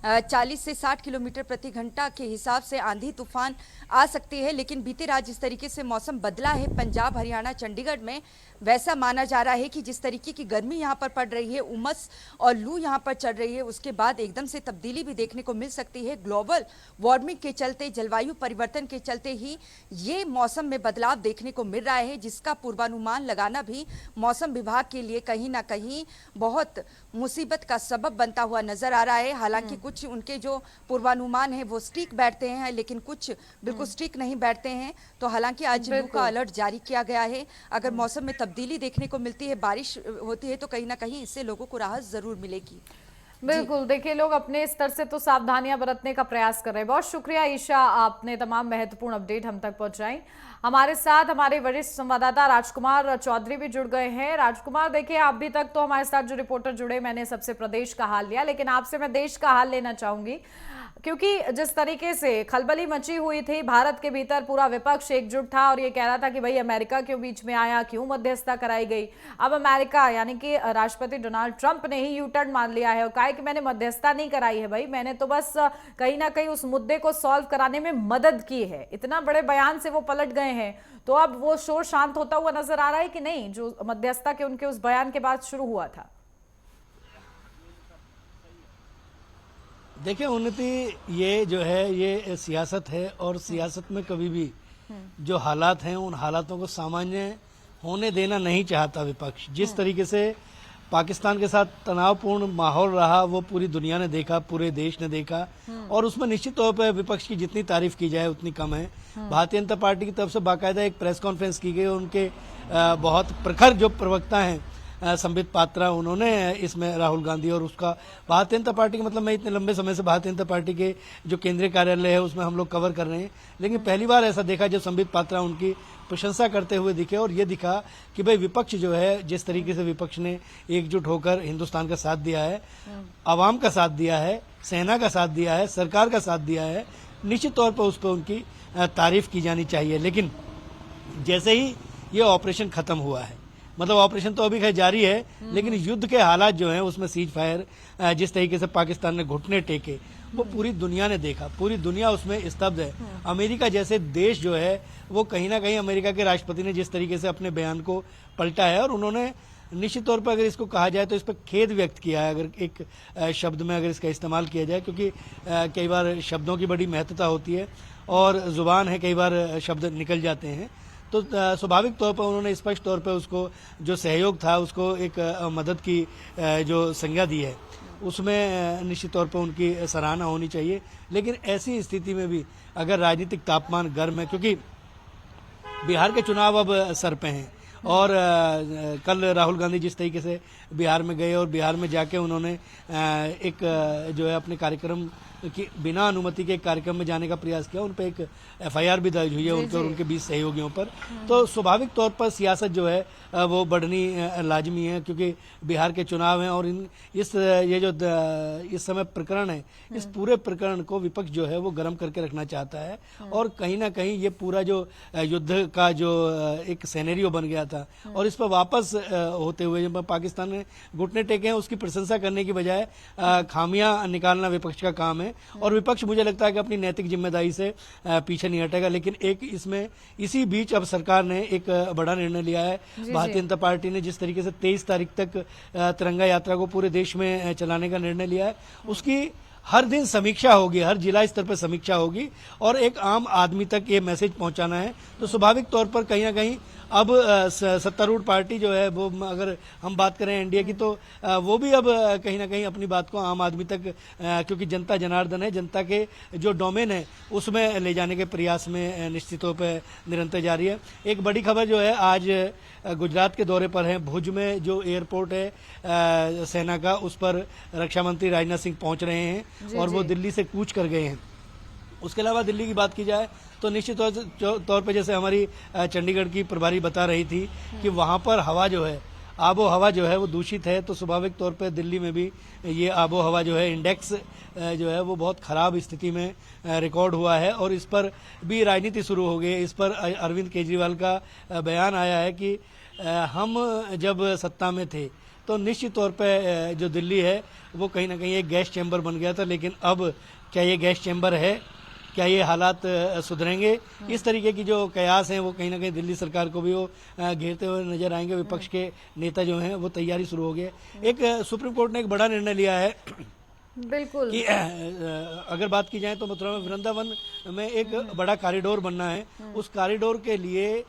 40 से 60 किलोमीटर प्रति घंटा के हिसाब से आंधी तूफान आ सकती है। लेकिन बीते रात जिस तरीके से मौसम बदला है पंजाब, हरियाणा, चंडीगढ़ में, वैसा माना जा रहा है कि जिस तरीके की गर्मी यहाँ पर पड़ रही है, उमस और लू यहाँ पर चल रही है, उसके बाद एकदम से तब्दीली भी देखने को मिल सकती है। ग्लोबल वार्मिंग के चलते, जलवायु परिवर्तन के चलते ही ये मौसम में बदलाव देखने को मिल रहा है, जिसका पूर्वानुमान लगाना भी मौसम विभाग के लिए कहीं ना कहीं बहुत मुसीबत का सबब बनता हुआ नजर आ रहा है। हालांकि कुछ उनके जो पूर्वानुमान है वो सटीक बैठते हैं, लेकिन कुछ बिल्कुल सटीक नहीं बैठते हैं। तो हालांकि आज लू का अलर्ट जारी किया गया है। अगर मौसम में तब्दीली देखने को मिलती है, बारिश होती है, तो कहीं ना कहीं इससे लोगों को राहत जरूर मिलेगी। बिल्कुल, देखिए लोग अपने स्तर से तो सावधानियां बरतने का प्रयास कर रहे हैं। बहुत शुक्रिया ईशा, आपने तमाम महत्वपूर्ण अपडेट हम तक पहुंचाई। हमारे साथ हमारे वरिष्ठ संवाददाता राजकुमार चौधरी भी जुड़ गए हैं। राजकुमार, देखिए अभी तक तो हमारे साथ जो रिपोर्टर जुड़े, मैंने सबसे प्रदेश का हाल लिया, लेकिन आपसे मैं देश का हाल लेना चाहूंगी, क्योंकि जिस तरीके से खलबली मची हुई थी, भारत के भीतर पूरा विपक्ष एकजुट था और ये कह रहा था कि भाई अमेरिका क्यों बीच में आया, क्यों मध्यस्थता कराई गई। अब अमेरिका यानी कि राष्ट्रपति डोनाल्ड ट्रंप ने ही यू टर्न मान लिया है और कहा है कि मैंने मध्यस्थता नहीं कराई है भाई, मैंने तो बस कहीं ना कहीं उस मुद्दे को सॉल्व कराने में मदद की है। इतना बड़े बयान से वो पलट गए हैं, तो अब वो शोर शांत होता हुआ नजर आ रहा है कि नहीं, जो मध्यस्थता के उनके उस बयान के बाद शुरू हुआ था? देखिए उन्नति, ये जो है ये सियासत है और सियासत में कभी भी जो हालात हैं उन हालातों को सामान्य होने देना नहीं चाहता विपक्ष। जिस तरीके से पाकिस्तान के साथ तनावपूर्ण माहौल रहा वो पूरी दुनिया ने देखा, पूरे देश ने देखा, और उसमें निश्चित तौर पर विपक्ष की जितनी तारीफ की जाए उतनी कम है। भारतीय जनता पार्टी की तरफ से बाकायदा एक प्रेस कॉन्फ्रेंस की गई। उनके बहुत प्रखर जो प्रवक्ता हैं संबित पात्रा, उन्होंने इसमें राहुल गांधी और उसका भारतीय जनता पार्टी के, मतलब मैं इतने लंबे समय से भारतीय जनता पार्टी के जो केंद्रीय कार्यालय है उसमें हम लोग कवर कर रहे हैं, लेकिन पहली बार ऐसा देखा जब संबित पात्रा उनकी प्रशंसा करते हुए दिखे और ये दिखा कि भाई विपक्ष जो है, जिस तरीके से विपक्ष ने एकजुट होकर हिंदुस्तान का साथ दिया है, आवाम का साथ दिया है, सेना का साथ दिया है, सरकार का साथ दिया है, निश्चित तौर पर उस पर उनकी तारीफ की जानी चाहिए। लेकिन जैसे ही ये ऑपरेशन खत्म हुआ है, मतलब ऑपरेशन तो अभी खैर जारी है, लेकिन युद्ध के हालात जो हैं उसमें सीज फायर जिस तरीके से पाकिस्तान ने घुटने टेके वो पूरी दुनिया ने देखा, पूरी दुनिया उसमें स्तब्ध है। अमेरिका जैसे देश जो है वो कहीं ना कहीं, अमेरिका के राष्ट्रपति ने जिस तरीके से अपने बयान को पलटा है और उन्होंने निश्चित तौर पर अगर इसको कहा जाए तो इस पर खेद व्यक्त किया है, अगर एक शब्द में अगर इसका इस्तेमाल किया जाए, क्योंकि कई बार शब्दों की बड़ी महत्वता होती है और जुबान है, कई बार शब्द निकल जाते हैं। तो स्वाभाविक तौर पर उन्होंने स्पष्ट तौर पर उसको जो सहयोग था उसको एक मदद की जो संज्ञा दी है उसमें निश्चित तौर पर उनकी सराहना होनी चाहिए। लेकिन ऐसी स्थिति में भी अगर राजनीतिक तापमान गर्म है, क्योंकि बिहार के चुनाव अब सर पे हैं और कल राहुल गांधी जिस तरीके से बिहार में गए और बिहार में जाके उन्होंने एक जो है अपने कार्यक्रम कि बिना अनुमति के कार्यक्रम में जाने का प्रयास किया, उन पर एक FIR भी दर्ज हुई है उनके और उनके 20 सहयोगियों पर। तो स्वाभाविक तौर पर सियासत जो है वो बढ़नी लाजमी है, क्योंकि बिहार के चुनाव हैं और ये जो इस समय प्रकरण है, इस पूरे प्रकरण को विपक्ष जो है वो गर्म करके रखना चाहता है। और कहीं ना कहीं ये पूरा जो युद्ध का जो एक सिनेरियो बन गया था और इस पर वापस होते हुए जब पाकिस्तान ने घुटने टेके हैं, उसकी प्रशंसा करने की बजाय खामियां निकालना विपक्ष का काम है। और विपक्ष मुझे लगता है कि अपनी नैतिक जिम्मेदारी से पीछे नहीं हटेगा। लेकिन एक इसमें इसी बीच अब सरकार ने एक बड़ा निर्णय लिया है। भारतीय जनता पार्टी ने जिस तरीके से 23 तारीख तक तिरंगा यात्रा को पूरे देश में चलाने का निर्णय लिया है, उसकी हर दिन समीक्षा होगी, हर जिला स्तर पर समीक्षा होगी और एक आम आदमी तक ये मैसेज पहुंचाना है। तो स्वाभाविक तौर पर कहीं ना कहीं अब सत्तारूढ़ पार्टी जो है वो, अगर हम बात करें एनडीए की, तो वो भी अब कहीं ना कहीं अपनी बात को आम आदमी तक, क्योंकि जनता जनार्दन है, जनता के जो डोमेन है उसमें ले जाने के प्रयास में निश्चित तौर पर निरंतर जारी है। एक बड़ी खबर जो है, आज गुजरात के दौरे पर है, भुज में जो एयरपोर्ट है सेना का, उस पर रक्षा मंत्री राजनाथ सिंह पहुंच रहे हैं और वो दिल्ली से कूच कर गए हैं। उसके अलावा दिल्ली की बात की जाए तो निश्चित तौर पे जैसे हमारी चंडीगढ़ की प्रभारी बता रही थी कि वहाँ पर हवा जो है, आबो हवा जो है वो दूषित है। तो स्वाभाविक तौर पे दिल्ली में भी ये आबो हवा जो है, इंडेक्स जो है वो बहुत ख़राब स्थिति में रिकॉर्ड हुआ है और इस पर भी राजनीति शुरू हो गई है। इस पर अरविंद केजरीवाल का बयान आया है कि हम जब सत्ता में थे तो निश्चित तौर पे जो दिल्ली है वो कहीं ना कहीं एक गैस चैम्बर बन गया था, लेकिन अब क्या ये गैस चैम्बर है, क्या ये हालात सुधरेंगे? इस तरीके की जो कयास हैं वो कहीं ना कहीं दिल्ली सरकार को भी वो घेरते हुए नजर आएंगे। विपक्ष के नेता जो हैं वो तैयारी शुरू हो गई। एक सुप्रीम कोर्ट ने एक बड़ा निर्णय लिया है बिल्कुल कि अगर बात की जाए तो मथुरा में वृंदावन में एक बड़ा कॉरिडोर बनना है। उस कॉरिडोर के लिए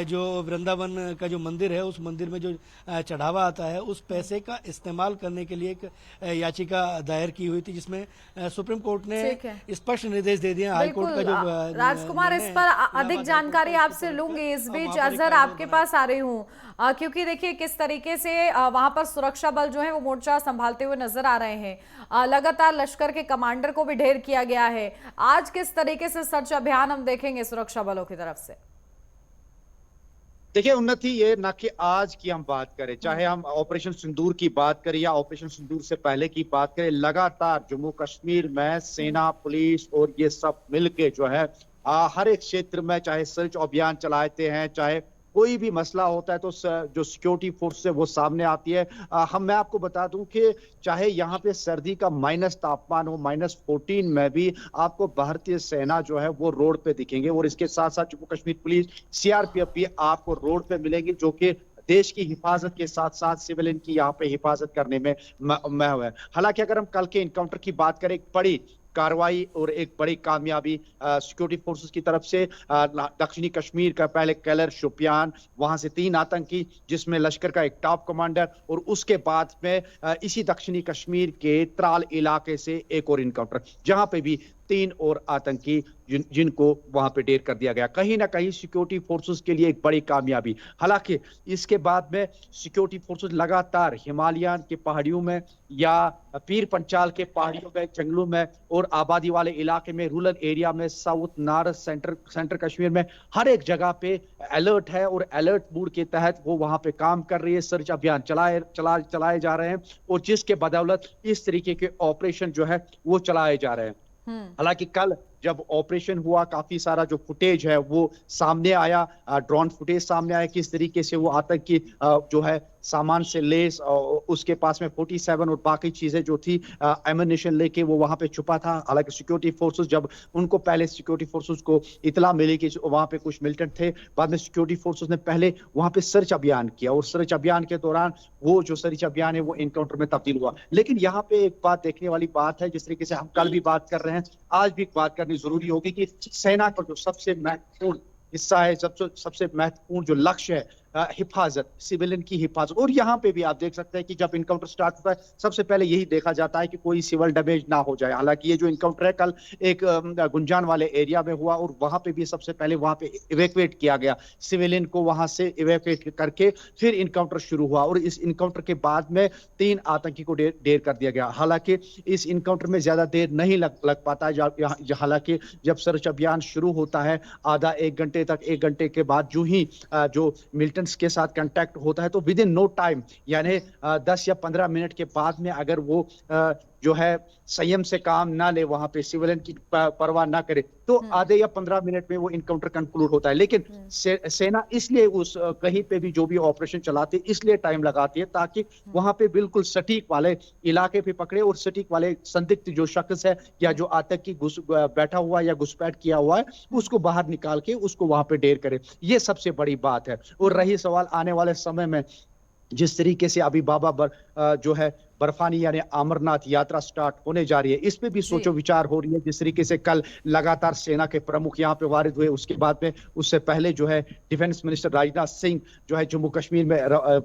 जो वृंदावन का जो मंदिर है, उस मंदिर में जो चढ़ावा आता है, उस पैसे का इस्तेमाल करने के लिए एक याचिका दायर की हुई थी, जिसमें सुप्रीम कोर्ट ने स्पष्ट निर्देश दे दिए। हाई कोर्ट का जो राजकुमार, इस पर अधिक जानकारी आपसे लूंगी। इस बीच अजहर आपके पास आ रही हूँ, क्योंकि देखिए किस तरीके से वहां पर सुरक्षा बल जो है वो मोर्चा संभालते हुए नजर आ रहे हैं। लगातार लश्कर के कमांडर को भी ढेर किया गया है। आज किस तरीके से सर्च अभियान हम देखेंगे सुरक्षा बलों की तरफ से? देखिए उन्नति, ये ना कि आज की हम बात करें, चाहे हम ऑपरेशन सिंदूर की बात करें या ऑपरेशन सिंदूर से पहले की बात करें, लगातार जम्मू कश्मीर में सेना, पुलिस और ये सब मिलके जो है हर एक क्षेत्र में चाहे सर्च अभियान चलाते हैं, चाहे कोई भी मसला होता है तो जो सिक्योरिटी फोर्स है वो सामने आती है। मैं आपको बता दूं कि चाहे यहाँ पे सर्दी का माइनस तापमान हो, -14 में भी आपको भारतीय सेना जो है वो रोड पे दिखेंगे और इसके साथ साथ जम्मू कश्मीर पुलिस, CRPF भी आपको रोड पे मिलेंगी, जो कि देश की हिफाजत के साथ साथ सिविलियन की यहाँ पे हिफाजत करने में हुआ है। हालांकि अगर हम कल के इनकाउंटर की बात करें, एक बड़ी कार्रवाई और एक बड़ी कामयाबी सिक्योरिटी फोर्सेस की तरफ से दक्षिणी कश्मीर का, पहले कैलर, शोपियान, वहां से 3 आतंकी, जिसमें लश्कर का एक टॉप कमांडर, और उसके बाद में इसी दक्षिणी कश्मीर के त्राल इलाके से एक और इनकाउंटर, जहां पे भी 3 और आतंकी जिनको वहां पे ढेर कर दिया गया। कहीं ना कहीं सिक्योरिटी फोर्सेस के लिए एक बड़ी कामयाबी। हालांकि इसके बाद में सिक्योरिटी फोर्सेस लगातार हिमालयन के पहाड़ियों में या पीर पंचाल के पहाड़ियों में, जंगलों में और आबादी वाले इलाके में, रूरल एरिया में, साउथ, नॉर्थ, सेंटर कश्मीर में, हर एक जगह पे अलर्ट है और अलर्ट मोड के तहत वो वहां पे काम कर रही है। सर्च अभियान चलाए जा रहे हैं और जिसके बदौलत इस तरीके के ऑपरेशन जो है वो चलाए जा रहे हैं। हालांकि कल जब ऑपरेशन हुआ, काफी सारा जो फुटेज है वो सामने आया, ड्रोन फुटेज सामने आया, किस तरीके से वो आतंकी जो है सामान से लेस, उसके पास में 47 और बाकी चीजें जो थी एमिनेशन लेके वो वहां पे छुपा था। हालांकि सिक्योरिटी फोर्सेस, जब उनको पहले सिक्योरिटी फोर्सेस को इतला मिली कि वहां पे कुछ मिलिटेंट थे, बाद में सिक्योरिटी फोर्सेस ने पहले वहां पे सर्च अभियान किया और सर्च अभियान के दौरान वो जो सर्च अभियान है वो एनकाउंटर में तब्दील हुआ। लेकिन यहाँ पे एक बात देखने वाली बात है, जिस तरीके से हम कल भी बात कर रहे हैं, आज भी बात करनी जरूरी होगी कि सेना का जो सबसे महत्वपूर्ण हिस्सा है, सबसे महत्वपूर्ण जो लक्ष्य है हिफाजत, सिविलियन की हिफाजत। और यहाँ पे भी आप देख सकते हैं कि जब इनकाउंटर स्टार्ट होता है सबसे पहले यही देखा जाता है कि कोई सिविल डैमेज ना हो जाए। हालांकि ये जो इनकाउंटर है कल एक गुंजान वाले एरिया में हुआ और वहां पे भी सबसे पहले वहां पे इवैक्यूएट किया गया, सिविलियन को वहां से इवैक्यूएट करके फिर इनकाउंटर शुरू हुआ। और इस इनकाउंटर के बाद में 3 आतंकी को ढेर कर दिया गया। हालांकि इस इनकाउंटर में ज्यादा देर नहीं लग पाता है। हालांकि जब सर्च अभियान शुरू होता है आधा 1 घंटे तक, 1 घंटे के बाद जो ही जो मिलिटेंट्स के साथ कांटेक्ट होता है तो विद इन नो टाइम, यानी 10 या 15 मिनट के बाद में अगर वो जो है संयम से काम ना ले, वहां पे सिविलियन की परवाह ना करे, तो आधे या 15 मिनट में वो इनकाउंटर कंक्लूड होता है। लेकिन सेना इसलिए उस कहीं पे भी जो भी ऑपरेशन चलाती है इसलिए टाइम लगाती है ताकि वहां पे बिल्कुल सटीक वाले इलाके पे पकड़े और सटीक वाले संदिग्ध जो शख्स है या जो आतंकी बैठा हुआ या घुसपैठ किया हुआ है उसको बाहर निकाल के उसको वहां पे ढेर करे। ये सबसे बड़ी बात है। और रही सवाल आने वाले समय में जिस तरीके से अभी जो है बर्फानी यानी अमरनाथ यात्रा स्टार्ट होने जा रही है, इस पे भी सोचो विचार हो रही है। जिस तरीके से कल लगातार सेना के प्रमुख यहाँ पे वारिद हुए, उसके बाद में उससे पहले जो है डिफेंस मिनिस्टर राजनाथ सिंह जो है जम्मू कश्मीर में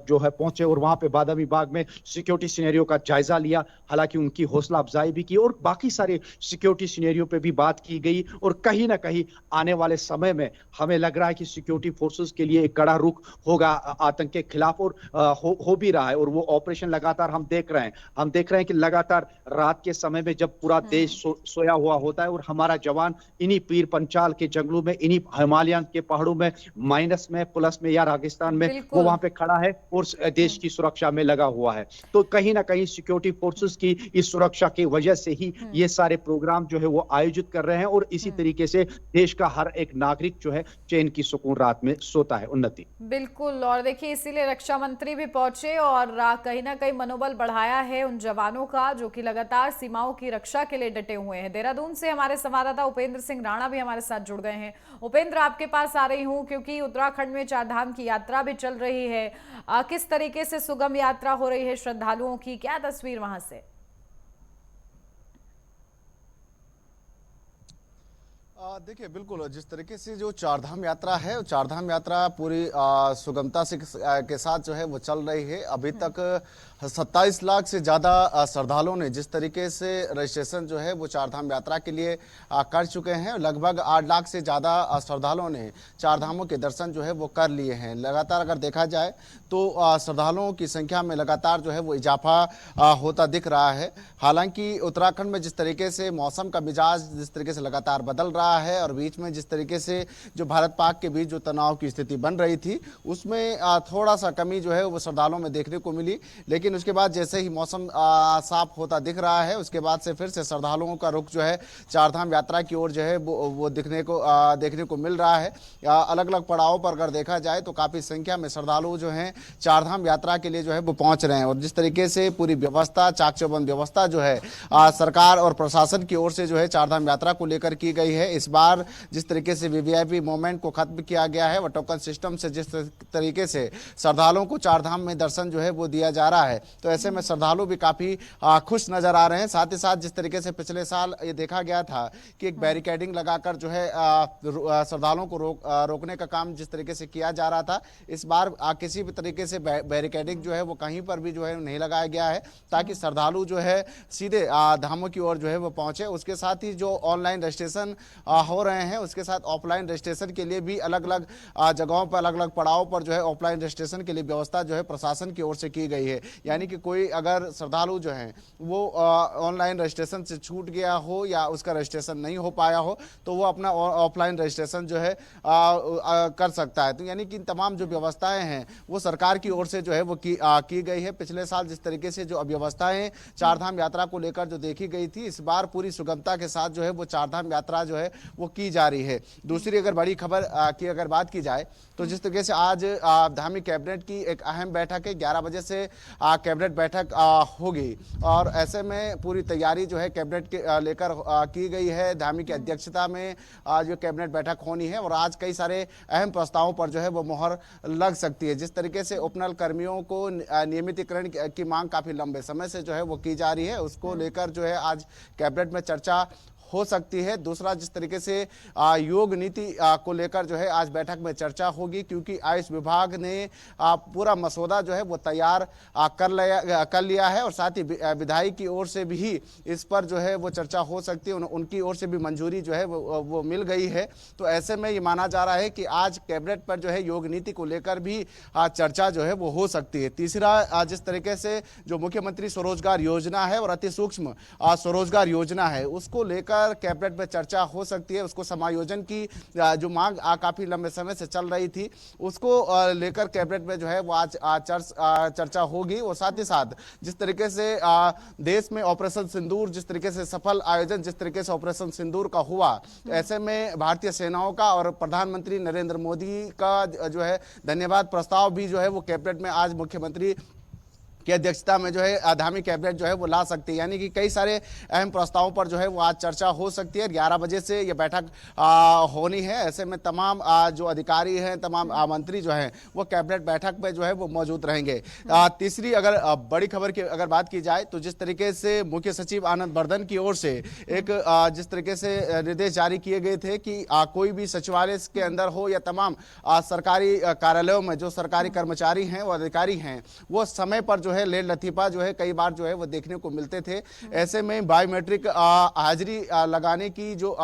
जो है पहुंचे और वहां पे बादामी बाग में सिक्योरिटी सिनेरियो का जायजा लिया। हालांकि उनकी हौसला अफजाई भी की और बाकी सारे सिक्योरिटी सिनेरियो पे भी बात की गई। और कहीं ना कहीं आने वाले समय में हमें लग रहा है कि सिक्योरिटी फोर्सेस के लिए एक कड़ा रुख होगा आतंक के खिलाफ, और हो भी रहा है। और वो ऑपरेशन लगातार हम देख रहे हैं कि लगातार रात के समय में जब पूरा देश सोया हुआ होता है और हमारा जवान इन्हीं पीर पंचाल के जंगलों में, इन्हीं हिमालयन के पहाड़ों में, माइनस में, प्लस में या राजस्थान में वो वहां पे खड़ा है और देश की सुरक्षा में लगा हुआ है। तो कहीं ना कहीं सिक्योरिटी फोर्सेस की इस सुरक्षा की वजह से ही ये सारे प्रोग्राम जो है वो आयोजित कर रहे हैं और इसी तरीके से देश का हर एक नागरिक जो है चैन की सुकून रात में सोता है। उन्नति बिल्कुल, और देखिए इसीलिए रक्षा मंत्री भी पहुंचे और कहीं ना कहीं मनोबल बढ़ाया है उन जवानों का जो कि लगातार सीमाओं की रक्षा के लिए डटे हुए हैं। देहरादून से हमारे संवाददाता उपेंद्र सिंह राणा भी हमारे साथ जुड़ गए हैं। उपेंद्र, आपके पास आ रही हूं क्योंकि उत्तराखंड में 4 धाम की यात्रा भी चल रही है। किस तरीके से सुगम यात्रा हो रही है श्रद्धालुओं की, क्या तस्वीर वहां से? देखिए, बिल्कुल जिस तरीके से जो 4 धाम यात्रा है, 4 धाम यात्रा पूरी सुगमता से के साथ जो है वो चल रही है। अभी तक 27 लाख से ज़्यादा श्रद्धालुओं ने जिस तरीके से रजिस्ट्रेशन जो है वो 4 धाम यात्रा के लिए कर चुके हैं। लगभग 8 लाख से ज़्यादा श्रद्धालुओं ने 4 धामों के दर्शन जो है वो कर लिए हैं। लगातार अगर देखा जाए तो श्रद्धालुओं की संख्या में लगातार जो है वो इजाफा होता दिख रहा है। हालांकि उत्तराखंड में जिस तरीके से मौसम का मिजाज जिस तरीके से लगातार बदल रहा है और बीच में जिस तरीके से जो भारत पाक के बीच जो तनाव की स्थिति बन रही थी उसमें थोड़ा सा कमी जो है वो श्रद्धालुओं में देखने को मिली। लेकिन उसके बाद जैसे ही मौसम साफ होता दिख रहा है उसके बाद से फिर से श्रद्धालुओं का रुख जो है 4 धाम यात्रा की ओर जो है वो देखने को मिल रहा है। अलग अलग पड़ावों पर अगर देखा जाए तो काफ़ी संख्या में श्रद्धालु जो हैं 4 धाम यात्रा के लिए जो है वो पहुंच रहे हैं। और जिस तरीके से पूरी व्यवस्था, चाक चौबंद व्यवस्था जो है सरकार और प्रशासन की ओर से जो है 4 धाम यात्रा को लेकर की गई है। इस बार जिस तरीके से वीवीआईपी मूवमेंट को खत्म किया गया है, वो टोकन सिस्टम से जिस तरीके से श्रद्धालुओं को 4 धाम में दर्शन जो है वो दिया जा रहा है, तो ऐसे में श्रद्धालु भी काफी खुश नजर आ रहे हैं। साथ ही साथ जिस तरीके से पिछले साल ये देखा गया था कि एक बैरिकेडिंग लगाकर जो है श्रद्धालुओं को रोकने का काम जिस तरीके से किया जा रहा था, इस बार किसी भी तरीके से बैरिकेडिंग जो है वो कहीं पर भी जो है नहीं लगाया गया है ताकि श्रद्धालु जो है सीधे धामों की ओर जो है वो पहुंचे। उसके साथ ही जो ऑनलाइन रजिस्ट्रेशन हो रहे हैं उसके साथ ऑफलाइन रजिस्ट्रेशन के लिए भी अलग अलग जगहों पर, अलग अलग पड़ाव पर जो है ऑफलाइन रजिस्ट्रेशन के लिए व्यवस्था जो है प्रशासन की ओर से की गई है। यानी कि कोई अगर श्रद्धालु जो है वो ऑनलाइन रजिस्ट्रेशन से छूट गया हो या उसका रजिस्ट्रेशन नहीं हो पाया हो तो वो अपना ऑफलाइन रजिस्ट्रेशन जो है कर सकता है। तो यानी कि तमाम जो व्यवस्थाएं हैं वो सरकार की ओर से जो है वो की गई है। पिछले साल जिस तरीके से जो अव्यवस्थाएं 4 धाम यात्रा को लेकर जो देखी गई थी, इस बार पूरी सुगमता के साथ जो है वो 4 धाम यात्रा जो है वो की जा रही है। दूसरी अगर बड़ी खबर की अगर बात की जाए तो जिस तरीके से आज धामी कैबिनेट की एक अहम बैठक है, 11 बजे से कैबिनेट बैठक होगी और ऐसे में पूरी तैयारी जो है कैबिनेट के लेकर की गई है। धामी की अध्यक्षता में जो कैबिनेट बैठक होनी है और आज कई सारे अहम प्रस्तावों पर जो है वो मोहर लग सकती है। जिस तरीके से उपनल कर्मियों को नियमितीकरण की मांग काफी लंबे समय से जो है वो की जा रही है, उसको लेकर जो है आज कैबिनेट में चर्चा हो सकती है। दूसरा, जिस तरीके से योग नीति को लेकर जो है आज बैठक में चर्चा होगी, क्योंकि आयुष विभाग ने पूरा मसौदा जो है वो तैयार कर लिया है और साथ ही विधायी की ओर से भी इस पर जो है वो चर्चा हो सकती है। उनकी ओर से भी मंजूरी जो है वो मिल गई है। तो ऐसे में ये माना जा रहा है कि आज कैबिनेट पर जो है योग नीति को लेकर भी चर्चा जो है वो हो सकती है। तीसरा, जिस तरीके से जो मुख्यमंत्री स्वरोजगार योजना है और अति सूक्ष्म स्वरोजगार योजना है, उसको लेकर कैबिनेट में चर्चा हो सकती है। उसको समायोजन की जो मांग काफी लंबे समय से चल रही थी, उसको लेकर कैबिनेट में जो है वो आज चर्चा होगी। और साथ ही साथ जिस तरीके से देश में ऑपरेशन सिंदूर, जिस तरीके से सफल आयोजन जिस तरीके से ऑपरेशन सिंदूर का हुआ, तो ऐसे में भारतीय सेनाओं का और प्रधानमंत्री नरेंद्र मोदी का जो है धन्यवाद प्रस्ताव भी जो है वो कैबिनेट में आज मुख्यमंत्री की अध्यक्षता में जो है आगामी कैबिनेट जो है वो ला सकती है। यानी कि कई सारे अहम प्रस्तावों पर जो है वो आज चर्चा हो सकती है। 11 बजे से ये बैठक होनी है। ऐसे में तमाम जो अधिकारी हैं, तमाम मंत्री जो हैं वो कैबिनेट बैठक में जो है वो मौजूद रहेंगे। तीसरी अगर बड़ी खबर की अगर बात की जाए तो जिस तरीके से मुख्य सचिव आनंद बर्धन की ओर से एक जिस तरीके से निर्देश जारी किए गए थे कि कोई भी सचिवालय के अंदर हो या तमाम सरकारी कार्यालयों में जो सरकारी कर्मचारी हैं वो अधिकारी हैं, वो समय पर जो है लेट लतीफा जो है कई बार जो है वो देखने को मिलते थे। ऐसे में बायोमेट्रिक हाजिरी लगाने की जो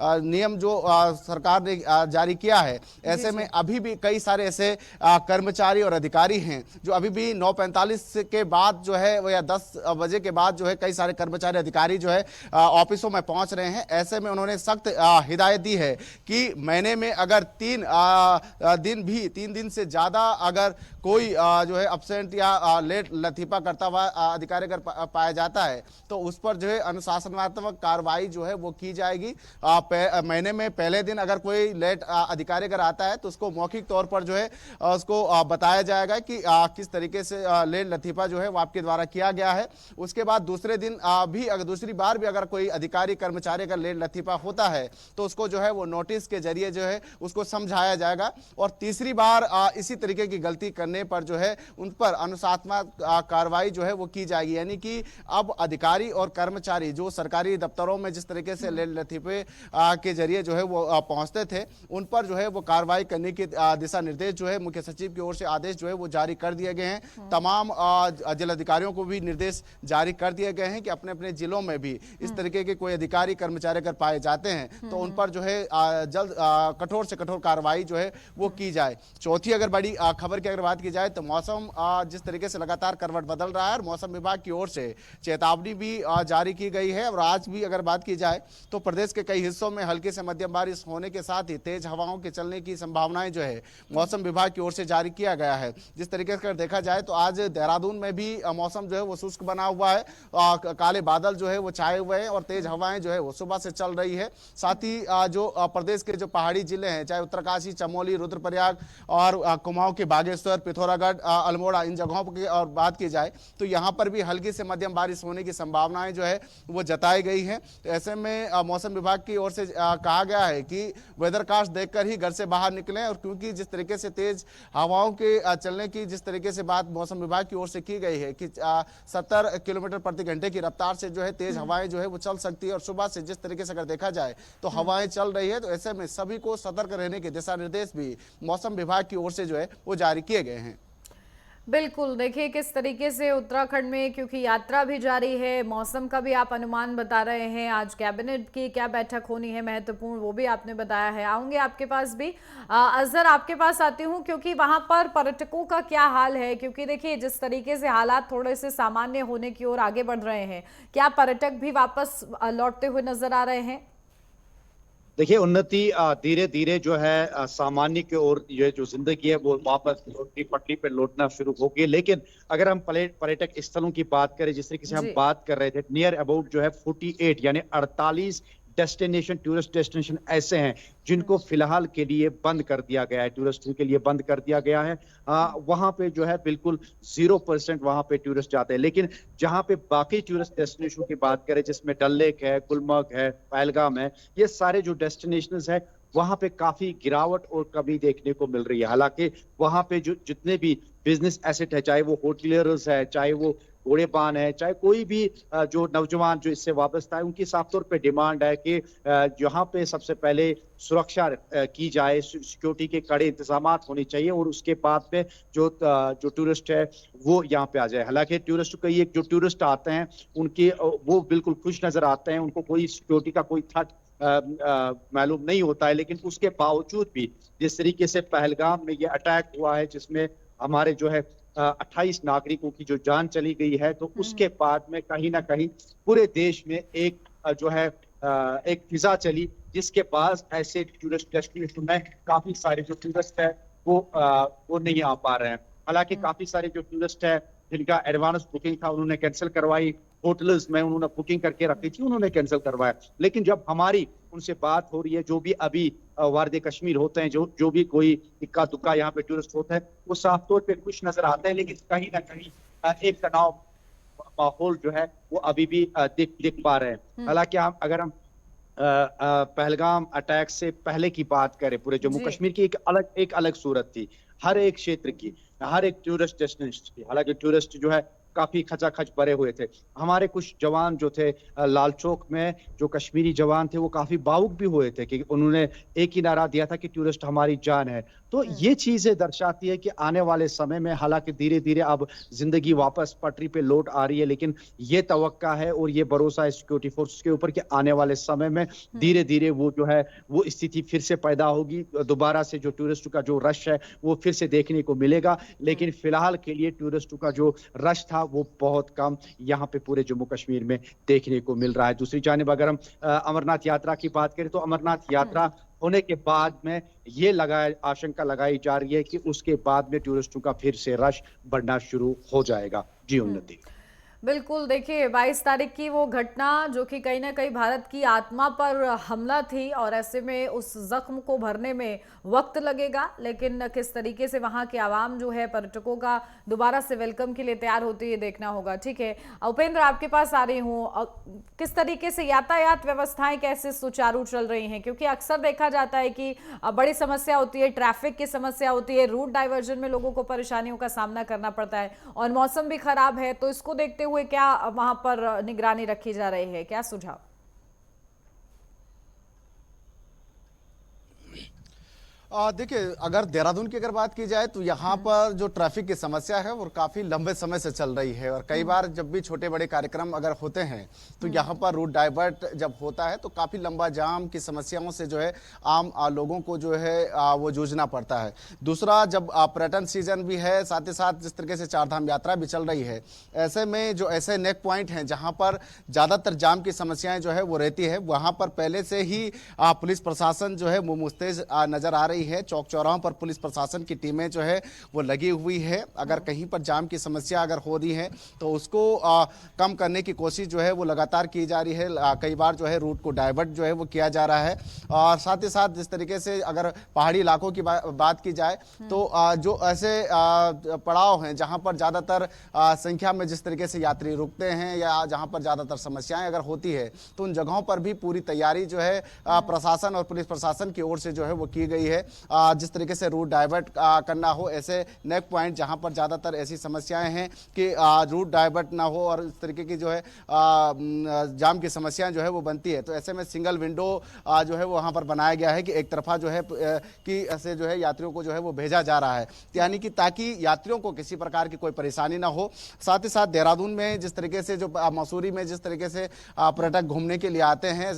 नियम जो सरकार ने जारी किया है, ऐसे में अभी भी कई सारे ऐसे कर्मचारी और अधिकारी हैं जो अभी भी 9:45 के बाद जो है या 10 बजे के बाद जो है कई सारे कर्मचारी अधिकारी जो है ऑफिसों में पहुंच रहे हैं। ऐसे में उन्होंने सख्त हिदायत दी है कि महीने में अगर 3 दिन से ज्यादा अगर कोई जो है अब्सेंट या लेट लतीफा करता हुआ अधिकारी अगर पाया जाता है तो उस पर जो है अनुशासनात्मक कार्रवाई जो है वो की जाएगी। महीने में पहले दिन अगर कोई लेट अधिकारी अगर आता है तो उसको मौखिक तौर पर जो है उसको बताया जाएगा कि किस तरीके से लेट लतीफा जो है वो आपके द्वारा किया गया है। उसके बाद दूसरे दिन भी अगर दूसरी बार भी अगर कोई अधिकारी कर्मचारी अगर लेट लतीफा होता है तो उसको जो है वो नोटिस के जरिए जो है उसको समझाया जाएगा। और तीसरी बार इसी तरीके की गलती करने पर जो है उन पर अनुशासनात्मक कार्रवाई जो है वो की जाएगी। यानी कि अब अधिकारी और कर्मचारी जो सरकारी दफ्तरों में जिस तरीके से लेट लतीफे के जरिए जो है वो पहुंचते थे, उन पर जो है वो कार्रवाई करने के दिशा निर्देश जो है मुख्य सचिव की ओर से आदेश जो है वो जारी कर दिए गए हैं। तमाम जिलाधिकारियों को भी निर्देश जारी कर दिए गए हैं कि अपने अपने जिलों में भी इस तरीके के कोई अधिकारी कर्मचारी अगर पाए जाते हैं तो उन पर जो है जल्द कठोर से कठोर कार्रवाई जो है वो की जाए। चौथी अगर बड़ी खबर की अगर बात की जाए तो मौसम जिस तरीके से लगातार करवट बदल रहा है और मौसम विभाग की ओर से चेतावनी भी जारी की गई है। और आज भी अगर बात की जाए तो प्रदेश के कई हिस्सों में हल्की से मध्यम बारिश होने के साथ ही तेज हवाओं के चलने की संभावनाएं जो है मौसम विभाग की ओर से जारी किया गया है। जिस तरीके से देखा जाए तो आज देहरादून में भी मौसम जो है वो शुष्क बना हुआ है, काले बादल जो है वो छाए हुए हैं और तेज हवाएं जो है वो सुबह से चल रही है। साथ ही जो प्रदेश के जो पहाड़ी जिले हैं, चाहे उत्तरकाशी, चमोली, रुद्रप्रयाग और कुमाऊं के बागेश्वर, पिथौरागढ़, अल्मोड़ा, इन जगहों की और बात की जाए तो यहां पर भी हल्की से मध्यम बारिश होने की संभावनाएं जो है वो जताई गई हैं। तो ऐसे में मौसम विभाग की ओर से कहा गया है कि वेदरकास्ट देखकर ही घर से बाहर निकलें। और क्योंकि जिस तरीके से तेज हवाओं के चलने की जिस तरीके से बात मौसम विभाग की ओर से की गई है कि 70 किलोमीटर प्रति घंटे की रफ्तार से जो है तेज हवाएं जो है वो चल सकती है और सुबह से जिस तरीके से अगर देखा जाए तो हवाएं चल रही है। तो ऐसे में सभी को सतर्क रहने के दिशा निर्देश भी मौसम विभाग की ओर से जो है वो जारी किए गए हैं। बिल्कुल, देखिए किस तरीके से उत्तराखंड में, क्योंकि यात्रा भी जारी है, मौसम का भी आप अनुमान बता रहे हैं, आज कैबिनेट की क्या बैठक होनी है महत्वपूर्ण वो भी आपने बताया है। आऊंगे आपके पास भी, अजहर आपके पास आती हूँ, क्योंकि वहां पर पर्यटकों का क्या हाल है, क्योंकि देखिए जिस तरीके से हालात थोड़े से सामान्य होने की ओर आगे बढ़ रहे हैं, क्या पर्यटक भी वापस लौटते हुए नजर आ रहे हैं? देखिए, उन्नति धीरे धीरे जो है सामान्य की ओर ये जो जिंदगी है वो वापस लौटनी पटरी पे लौटना शुरू होगी। लेकिन अगर हम पर्यटक स्थलों की बात करें, जिस तरीके से हम बात कर रहे थे, नियर अबाउट जो है 48 यानी 48 डेस्टिनेशन, टूरिस्ट डेस्टिनेशन ऐसे हैं जिनको फिलहाल के लिए बंद कर दिया गया है, टूरिस्टों के लिए बंद कर दिया गया है। वहां पे जो है बिल्कुल 0% वहां पे टूरिस्ट जाते हैं। लेकिन जहां पे बाकी टूरिस्ट डेस्टिनेशन की बात करें, जिसमें डल लेक है, गुलमर्ग है, पहलगाम है, ये सारे जो डेस्टिनेशंस है वहां पे काफी गिरावट और कमी देखने को मिल रही है। हालांकि वहां पे जो जितने भी बिजनेस एसेट है, चाहे वो होटलियर्स है, चाहे वो घोड़े पान है, चाहे कोई भी जो नौजवान जो इससे वाबस्ता है, उनकी साफ तौर पे डिमांड है कि यहाँ पे सबसे पहले सुरक्षा की जाए, सिक्योरिटी के कड़े इंतजाम होने चाहिए और उसके बाद में जो टूरिस्ट है वो यहाँ पे आ जाए। हालांकि टूरिस्ट कई एक जो टूरिस्ट आते हैं उनके वो बिल्कुल खुश नजर आते हैं, उनको कोई सिक्योरिटी का कोई थ्रेट मालूम नहीं होता है, लेकिन उसके बावजूद भी जिस तरीके से पहलगाम में ये अटैक हुआ है जिसमें हमारे जो है 28 नागरिकों की जो जान चली गई है, तो उसके बाद में कहीं ना कहीं पूरे देश में एक जो है एक फिजा चली, जिसके पास ऐसे टूरिस्ट डेस्टिनेशन में काफी सारे जो टूरिस्ट है वो नहीं आ पा रहे हैं। हालांकि काफी सारे जो टूरिस्ट है जिनका एडवांस बुकिंग था उन्होंने कैंसिल करवाई, होटल्स में उन्होंने बुकिंग करके रखी थी उन्होंने कैंसिल करवाया। लेकिन जब हमारी उनसे बात हो रही है, जो भी अभी वारदे कश्मीर होते हैं, जो भी कोई इक्का दुक्का यहाँ पे टूरिस्ट होता है, वो साफ तौर पे खुश नजर आते हैं, लेकिन कहीं ना कहीं एक तनाव माहौल जो है वो अभी भी दिख पा रहे हैं। हालांकि अगर हम पहलगाम अटैक से पहले की बात करें, पूरे जम्मू कश्मीर की एक अलग सूरत थी, हर एक क्षेत्र की, हर एक टूरिस्ट डेस्टिनेशन की। हालांकि टूरिस्ट जो है काफी खचाखच भरे हुए थे। हमारे कुछ जवान जो थे लाल चौक में, जो कश्मीरी जवान थे, वो काफी भावुक भी हुए थे कि उन्होंने एक ही नारा दिया था कि टूरिस्ट हमारी जान है। तो ये चीजें दर्शाती है कि आने वाले समय में, हालांकि धीरे धीरे अब जिंदगी वापस पटरी पे लौट आ रही है, लेकिन ये तवक्का है और ये भरोसा है सिक्योरिटी फोर्स के ऊपर कि आने वाले समय में धीरे धीरे वो जो है वो स्थिति फिर से पैदा होगी, दोबारा से जो टूरिस्ट का जो रश है वो फिर से देखने को मिलेगा। लेकिन फिलहाल के लिए टूरिस्ट का जो रश था वो बहुत कम यहाँ पे पूरे जम्मू कश्मीर में देखने को मिल रहा है। दूसरी जानिब अगर हम अमरनाथ यात्रा की बात करें, तो अमरनाथ यात्रा होने के बाद में ये आशंका लगाई जा रही है कि उसके बाद में टूरिस्टों का फिर से रश बढ़ना शुरू हो जाएगा। जी उन्नति। बिल्कुल, देखिए 22 तारीख की वो घटना जो कि कहीं ना कहीं भारत की आत्मा पर हमला थी, और ऐसे में उस जख्म को भरने में वक्त लगेगा, लेकिन किस तरीके से वहां के आवाम जो है पर्यटकों का दोबारा से वेलकम के लिए तैयार होती है देखना होगा। ठीक है उपेंद्र, आपके पास आ रही हूँ, किस तरीके से यातायात व्यवस्थाएं कैसे सुचारू चल रही हैं, क्योंकि अक्सर देखा जाता है कि बड़ी समस्या होती है, ट्रैफिक की समस्या होती है, रूट डाइवर्जन में लोगों को परेशानियों का सामना करना पड़ता है, और मौसम भी खराब है, तो इसको देखते हुए क्या वहां पर निगरानी रखी जा रही है, क्या सुझाव? देखिए, अगर देहरादून की अगर बात की जाए तो यहाँ पर जो ट्रैफिक की समस्या है वो काफ़ी लंबे समय से चल रही है, और कई बार जब भी छोटे बड़े कार्यक्रम अगर होते हैं तो यहाँ पर रूट डाइवर्ट जब होता है तो काफ़ी लंबा जाम की समस्याओं से जो है आम लोगों को जो है वो जूझना पड़ता है। दूसरा, जब पर्यटन सीजन भी है, साथ ही साथ जिस तरीके से चारधाम यात्रा भी चल रही है, ऐसे में जो ऐसे नेक पॉइंट हैं जहाँ पर ज़्यादातर जाम की समस्याएँ जो है वो रहती है, वहाँ पर पहले से ही पुलिस प्रशासन जो है वो मुस्तैद नज़र आ रही है। चौक चौराहों पर पुलिस प्रशासन की टीमें जो है वो लगी हुई है। अगर कहीं पर जाम की समस्या अगर हो रही है तो उसको कम करने की कोशिश जो है वो लगातार की जा रही है। कई बार जो है रूट को डाइवर्ट जो है वो किया जा रहा है, और साथ ही साथ जिस तरीके से अगर पहाड़ी इलाकों की बात की जाए तो जो ऐसे पड़ाव हैं जहां पर ज़्यादातर संख्या में जिस तरीके से यात्री रुकते हैं या जहां पर ज़्यादातर समस्याएं अगर होती है, तो उन जगहों पर भी पूरी तैयारी जो है प्रशासन और पुलिस प्रशासन की ओर से जो है वो की गई है। जिस तरीके से रूट डाइवर्ट करना हो, ऐसे नेक पॉइंट जहां पर ज़्यादातर ऐसी समस्याएं हैं कि रूट डाइवर्ट ना हो और इस तरीके की जो है जाम की समस्याएं जो है वो बनती है, तो ऐसे में सिंगल विंडो जो है वो वहाँ पर बनाया गया है कि एक तरफा जो है कि ऐसे जो है यात्रियों को जो है वो भेजा जा रहा है, यानी कि ताकि यात्रियों को किसी प्रकार की कोई परेशानी ना हो। साथ ही साथ देहरादून में जिस तरीके से जो मसूरी में जिस तरीके से पर्यटक घूमने के लिए आते हैं,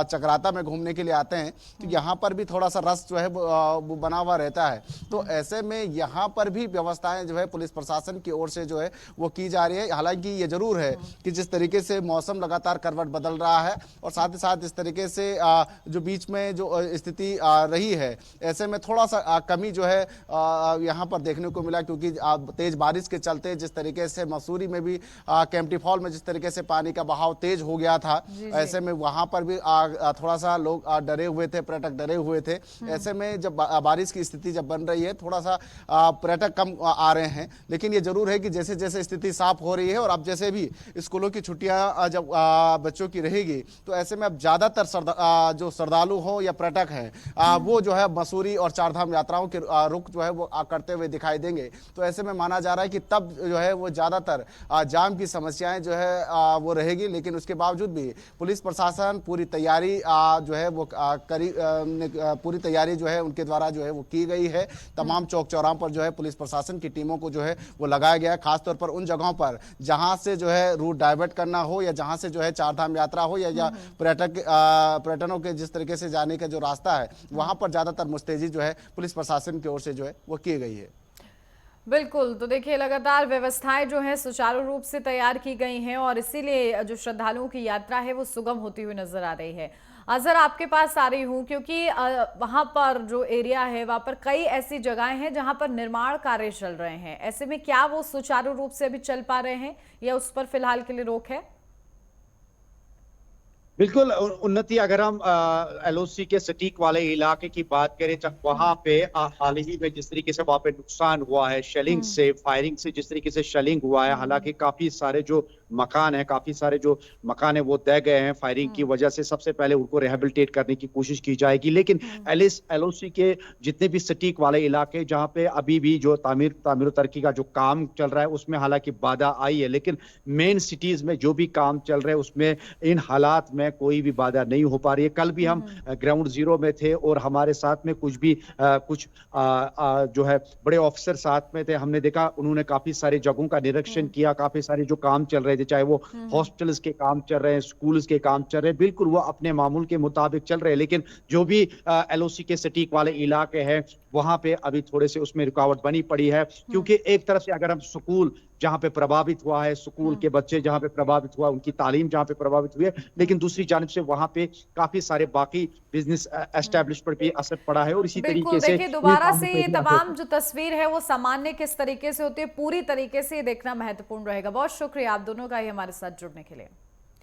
चक्राता में घूमने के लिए आते हैं, तो यहाँ पर भी थोड़ा सा रस जो है वो बना हुआ रहता है। तो ऐसे में यहाँ पर भी व्यवस्थाएं जो है पुलिस प्रशासन की ओर से जो है वो की जा रही है। हालांकि ये जरूर है कि जिस तरीके से मौसम लगातार करवट बदल रहा है और साथ ही साथ इस तरीके से जो बीच में जो स्थिति रही है, ऐसे में थोड़ा सा कमी जो है यहाँ पर देखने को मिला, क्योंकि तेज बारिश के चलते जिस तरीके से मसूरी में भी कैंपटी फॉल में जिस तरीके से पानी का बहाव तेज हो गया था, ऐसे में वहां पर भी थोड़ा सा लोग डरे हुए थे, पर्यटक डरे हुए थे। ऐसे में जब बारिश की स्थिति जब बन रही है, थोड़ा सा पर्यटक कम आ रहे हैं। लेकिन ये जरूर है कि जैसे जैसे स्थिति साफ हो रही है और अब जैसे भी स्कूलों की छुट्टियां जब बच्चों की रहेगी, तो ऐसे में अब ज्यादातर जो श्रद्धालु हो या पर्यटक हैं वो जो है मसूरी और चारधाम यात्राओं के रुख जो है वो करते हुए दिखाई देंगे। तो ऐसे में माना जा रहा है कि तब जो है वो ज्यादातर जाम की समस्याएं जो है वो रहेगी। लेकिन उसके बावजूद भी पुलिस प्रशासन पूरी तैयारी जो है वो पूरी तैयारी जो है उनके द्वारा जो है वो की गई है। तमाम चौक चौराहों पर जो है पुलिस प्रशासन की टीमों को जो है वो लगाया गया है, खासतौर पर उन जगहों पर जहां से जो है रूट डाइवर्ट करना हो या जहां से जो है चारधाम यात्रा हो या पर्यटनों के जिस तरीके से जाने का जो रास्ता है, वहां पर ज्यादातर मुस्तैदी जो है पुलिस प्रशासन की ओर से जो है वो की गई है। बिल्कुल, तो देखिए लगातार व्यवस्थाएं जो हैं सुचारू रूप से तैयार की गई हैं और इसीलिए जो श्रद्धालुओं की यात्रा है वो सुगम होती हुई नजर आ रही है। अजहर, आपके पास आ रही हूँ क्योंकि वहां पर जो एरिया है वहां पर कई ऐसी जगहें हैं जहां पर निर्माण कार्य चल रहे हैं। ऐसे में क्या वो सुचारू रूप से अभी चल पा रहे हैं या उस पर फिलहाल के लिए रोक है? बिल्कुल उन्नति, अगर हम एलओसी के सटीक वाले इलाके की बात करें, जब वहां पे हाल ही में जिस तरीके से वहां पे नुकसान हुआ है शेलिंग से, फायरिंग से, जिस तरीके से शेलिंग हुआ है, हालांकि काफी सारे जो मकान है वो दह गए हैं फायरिंग की वजह से। सबसे पहले उनको रिहेबिलिटेट करने की कोशिश की जाएगी। लेकिन एलओसी के जितने भी सटीक वाले इलाके जहां पे अभी भी जो तामीर तरक्की का जो काम चल रहा है उसमें हालांकि बाधा आई है, लेकिन मेन सिटीज में जो भी काम चल रहे हैं उसमें इन हालात में कोई भी बाधा नहीं हो पा रही है। कल भी हम ग्राउंड जीरो में थे और हमारे साथ में कुछ जो है बड़े ऑफिसर साथ में थे। हमने देखा उन्होंने काफी सारी जगहों का निरीक्षण किया, काफी सारे जो काम चल रहे थे, चाहे वो हॉस्पिटल्स के काम चल रहे हैं, स्कूल्स के काम चल रहे हैं, बिल्कुल वो अपने मामूल के मुताबिक चल रहे हैं। लेकिन जो भी एलओसी के सटीक वाले इलाके हैं वहां पे अभी थोड़े से उसमें रुकावट बनी पड़ी है, क्योंकि एक तरफ से अगर हम स्कूल जहां पे प्रभावित हुआ है, स्कूल के बच्चे जहां पे प्रभावित हुआ, उनकी तालीम जहां पे प्रभावित हुई है, लेकिन दूसरी जानिब से वहां पे काफी सारे बाकी बिजनेस एस्टेब्लिशमेंट पे असर पड़ा है। और इसी तरीके से देखिए दोबारा से ये तमाम जो तस्वीर है वो सामान्य किस तरीके से होती है पूरी तरीके से देखना महत्वपूर्ण रहेगा। बहुत शुक्रिया आप दोनों का ही हमारे साथ जुड़ने के लिए।